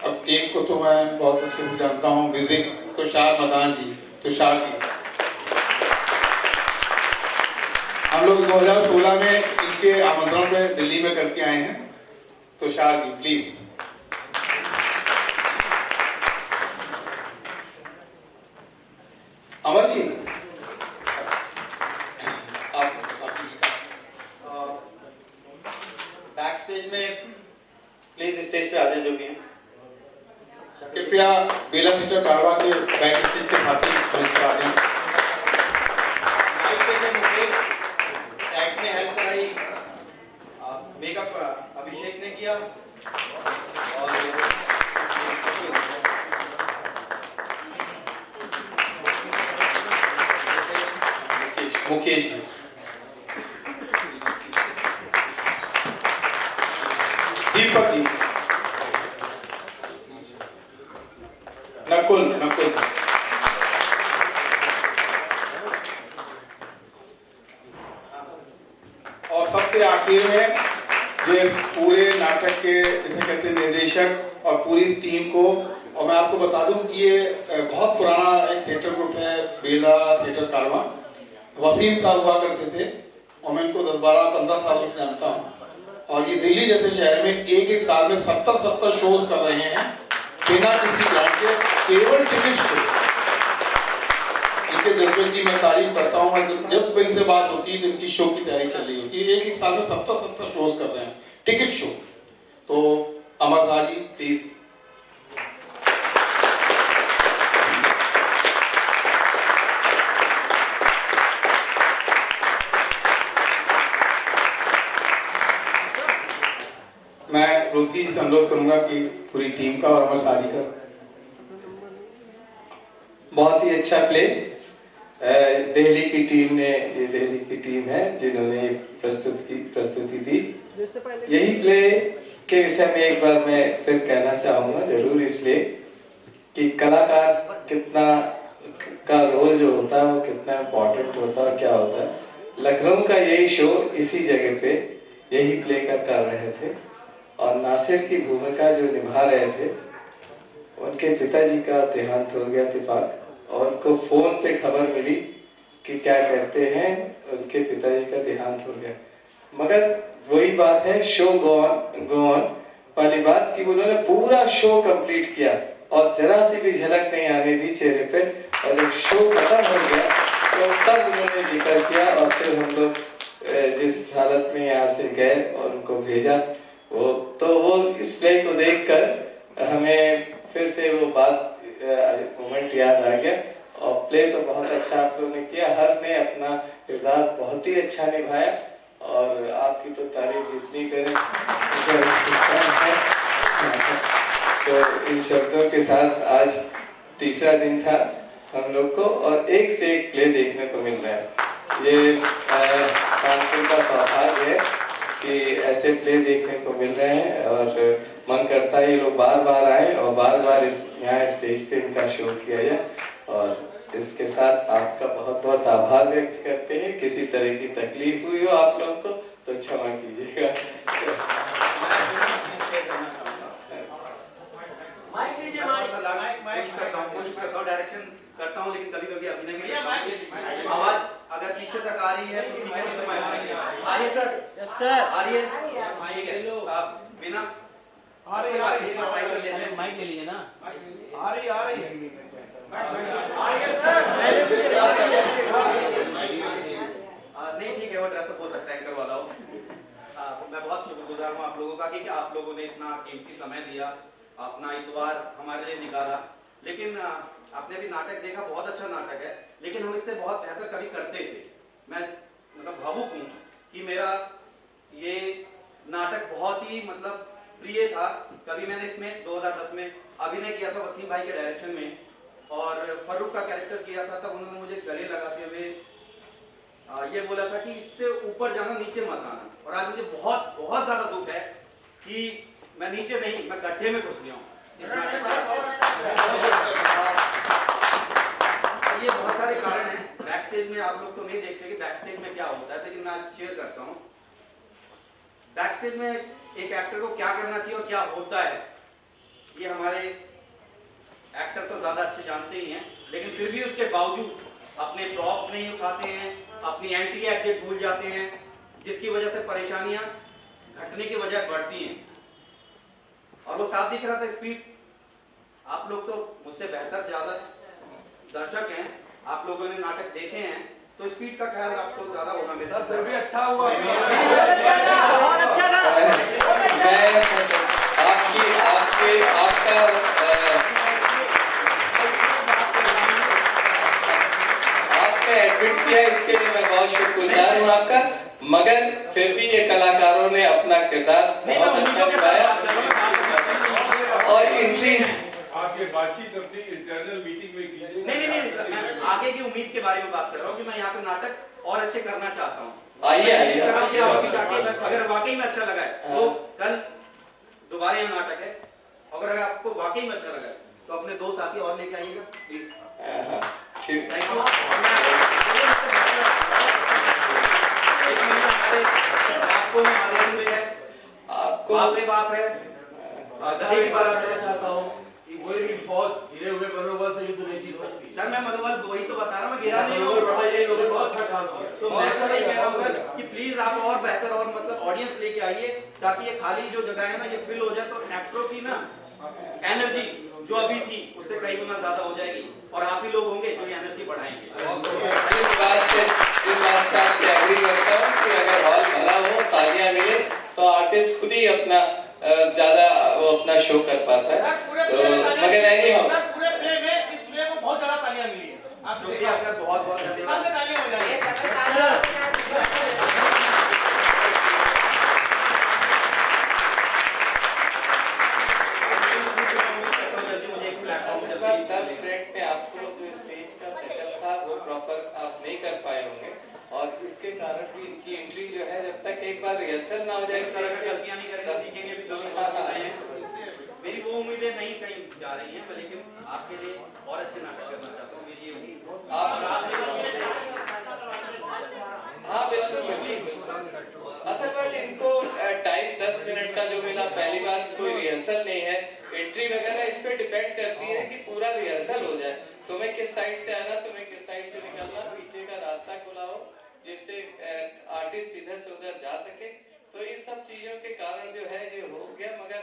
Speaker 9: अब एक को तो मैं बहुत अच्छे से जानता हूँ, म्यूजिक तुषार मदान जी, तुषार जी। हम लोग 2016 में इनके आमंत्रण पे दिल्ली में करके आए हैं। Tushar ji please. Amar ji
Speaker 1: back stage में प्लीज स्टेज पे आ जाए जो भी हैं।
Speaker 9: कृपया बेला थिएटर कारवा के बैक स्टेज के साथी पहुंच करा दें।
Speaker 1: माइक पे से मुकेश सेट में हेल्प कराई, मेकअप अभिषेक ने किया और
Speaker 9: मुकेश जी। दीपक जी, नकुल नकुल, और सबसे आखिर में जो इस पूरे नाटक के जैसे कहते हैं निर्देशक और पूरी इस टीम को, और मैं आपको बता दूं कि ये बहुत पुराना एक थिएटर ग्रुप है बेला थिएटर कारवा। वसीम साहब हुआ करते थे और मैं इनको 10-12-15 सालों से जानता हूँ, और ये दिल्ली जैसे शहर में एक साल में 70 शोज कर रहे हैं बिना किसी ग्रांट के, केवल टिकट शो। इनके जज्बे की मैं तारीफ करता हूँ। जब इनसे बात होती है तो इनकी शो की तैयारी चल रही होती है। एक साल में 70 शोज कर रहे हैं टिकट शो। तो अमर शाह जी प्लीज। मैं रुद्दी जी से अनुरोध करूंगा कि पूरी टीम का और अमर शाह जी का।
Speaker 10: बहुत ही अच्छा प्ले दिल्ली की टीम ने, ये दिल्ली की टीम है जिन्होंने ये प्रस्तुति दी। यही प्ले के विषय में एक बार मैं फिर कहना चाहूँगा जरूर, इसलिए कि कलाकार कितना का रोल जो होता है वो कितना इम्पोर्टेंट होता है, क्या होता है। लखनऊ का यही शो इसी जगह पे यही प्ले का कर रहे थे और नासिर की भूमिका जो निभा रहे थे, उनके पिताजी का देहांत हो गया इत्तेफाक, और उनको फोन पे खबर मिली कि क्या कहते हैं उनके पिताजी का देहांत हो गया। मगर वही बात है, शो गो ऑन वाली बात कि उन्होंने पूरा शो कंप्लीट किया और जरा सी भी झलक नहीं आने दी चेहरे पे, और जब शो खत्म हो गया तो तब उन्होंने जिक्र किया। और फिर हम लोग जिस हालत में यहाँ से गए और उनको भेजा, वो इस प्ले को देखकर हमें फिर से वो बात मोमेंट याद आ गया। और प्ले तो बहुत अच्छा आप लोगों ने किया, हर ने अपना किरदार बहुत ही अच्छा निभाया, और आपकी तो तारीफ जितनी करें। तो इन शब्दों के साथ आज तीसरा दिन था हम लोग को, और एक से एक प्ले देखने को मिल रहा है। ये कानपुर का सौभाग्य है कि ऐसे प्ले देखने को मिल रहे हैं, और मन करता है ये लोग बार बार आए और बार बार इस यहाँ स्टेज पे इनका शो किया जाए। और इसके साथ आपका बहुत बहुत आभार व्यक्त करते हैं। किसी तरह की तकलीफ हुई हो आप लोगों को तो क्षमा कीजिएगा।
Speaker 1: कोशिश करता हूँ डायरेक्शन करता हूँ, लेकिन कभी कभी अभिनय में आवाज अगर पीछे तक आ रही है तो ठीक है, नहीं तो मैं आ रही है सर, आ रही है, ठीक है। आप बिना
Speaker 5: माइक ले लिए ना,
Speaker 1: आ रही है नहीं ठीक है, वो ड्रेसअप हो सकता है एंकर वाला हो। मैं बहुत शुक्रगुजार हूँ आप लोगों का कि आप लोगों ने इतना कीमती समय दिया, अपना इतवार हमारे लिए निकाला। लेकिन आपने भी नाटक देखा, बहुत अच्छा नाटक है, लेकिन हम इससे बहुत बेहतर कभी करते थे। मैं मतलब भावुक हूँ कि मेरा ये नाटक बहुत ही मतलब प्रिय था। कभी मैंने इसमें 2010 में अभिनय किया था वसीम भाई के डायरेक्शन में, और फरूक का कैरेक्टर किया था। तब उन्होंने मुझे गले लगाते हुए ये बोला था कि इससे ऊपर जाना, नीचे मत आना। और आज मुझे बहुत बहुत ज्यादा दुख है कि मैं नीचे नहीं, मैं गड्ढे में घुस गया हूँ इस नाटक का। ये बहुत सारे कारण हैं। बैक स्टेज में आप लोग तो नहीं देखते कि बैक स्टेज में क्या होता है, लेकिन मैं आज शेयर करता हूँ। बैक स्टेज में एक एक्टर को क्या करना चाहिए और क्या होता है, ये हमारे एक्टर तो ज्यादा अच्छे जानते ही हैं, लेकिन फिर भी उसके बावजूद अपने प्रॉप्स नहीं उठाते हैं, अपनी एंट्री एग्जिट भूल जाते हैं, जिसकी वजह से परेशानियां घटने की बजाय बढ़ती हैं। और वो साफ दिख रहा था स्पीड। आप लोग तो मुझसे बेहतर ज्यादा दर्शक हैं, आप लोगों ने नाटक देखे हैं, तो स्पीड का ख्याल आपको ज्यादा होगा। मेरा
Speaker 11: फिर भी अच्छा हुआ।
Speaker 10: आपने एडमिट किया, इसके लिए मैं बहुत शुक्रगुजार हूँ आपका। मगर फिर भी ये कलाकारों ने अपना किरदार बहुत अच्छा निभाया और एंट्री
Speaker 11: आपके बातचीत अपनी इंटरनल मीटिंग में कीजिए।
Speaker 1: नहीं सर, मैं आगे की उम्मीद के बारे में बात कर रहा हूँ कि मैं यहाँ पे नाटक और अच्छे करना चाहता हूँ।
Speaker 10: आइए
Speaker 1: अगर वाकई में अच्छा लगा है तो कल दोबारा यहाँ नाटक है। अगर आपको वाकई में अच्छा लगा है तो अपने दो साथी और लेके आइएगा प्लीज। Thank you. आपको बाप रे बाप है,
Speaker 11: चाहता हूँ कोई फौज गिरे हुए मनोबल से युद्ध नहीं जीत सकती।
Speaker 1: सर मैं मनोबल वही तो बता रहा हूँ, मैं गिरा नहीं हूँ।
Speaker 11: बहुत अच्छा काम किया।
Speaker 1: तो मैं तो नहीं कह रहा हूँ सर कि प्लीज आप और बेहतर और मतलब ऑडियंस लेके आइए, ताकि ये खाली जो जगह है ना ये फिल हो जाए, तो एक्टरों की ना एनर्जी जो अभी थी उससे कई गुना ज्यादा हो जाएगी और आप ही लोग होंगे जो ये एनर्जी बढ़ाएंगे।
Speaker 10: इस बात से आपसे एग्री करता हूँ कि अगर हॉल भरा हो, तालियां मिले, तो आर्टिस्ट खुद ही अपना ज्यादा वो अपना शो कर पाता है। तो मगर नहीं हो
Speaker 1: पूरे प्ले में इस प्ले को बहुत ज्यादा तालियां मिली है। आप शुक्रिया सर, बहुत बहुत धन्यवाद। तालियां हो जाइए।
Speaker 10: लगभग 10 मिनट में आपको जो स्टेज का सेटअप था वो प्रॉपर आप नहीं कर पाए होंगे और इसके कारण भी इनकी एंट्री जो है जब तक एक बार रिहर्सल ना हो जाए इस तरह की
Speaker 1: गलतियां नहीं करेंगे, सीखेंगे भी गलती। मेरी वो उम्मीदें नहीं कहीं जा रही हैं, लेकिन आपके लिए और अच्छे नाटक करना चाहता हूँ। मेरी उम्मीद
Speaker 10: हाँ बिल्कुल। असल बात इनको टाइम 10 मिनट का जो मिला, पहली बात कोई रिहर्सल नहीं है, एंट्री वगैरह इस पे डिपेंड करती है कि पूरा रिहर्सल हो जाए। तुम्हें किस साइड से आना, तुम्हें किस साइड से निकलना, पीछे का रास्ता खुला हो जिससे आर्टिस्ट इधर से उधर जा सके। तो इन सब चीजों के कारण जो है ये हो गया, मगर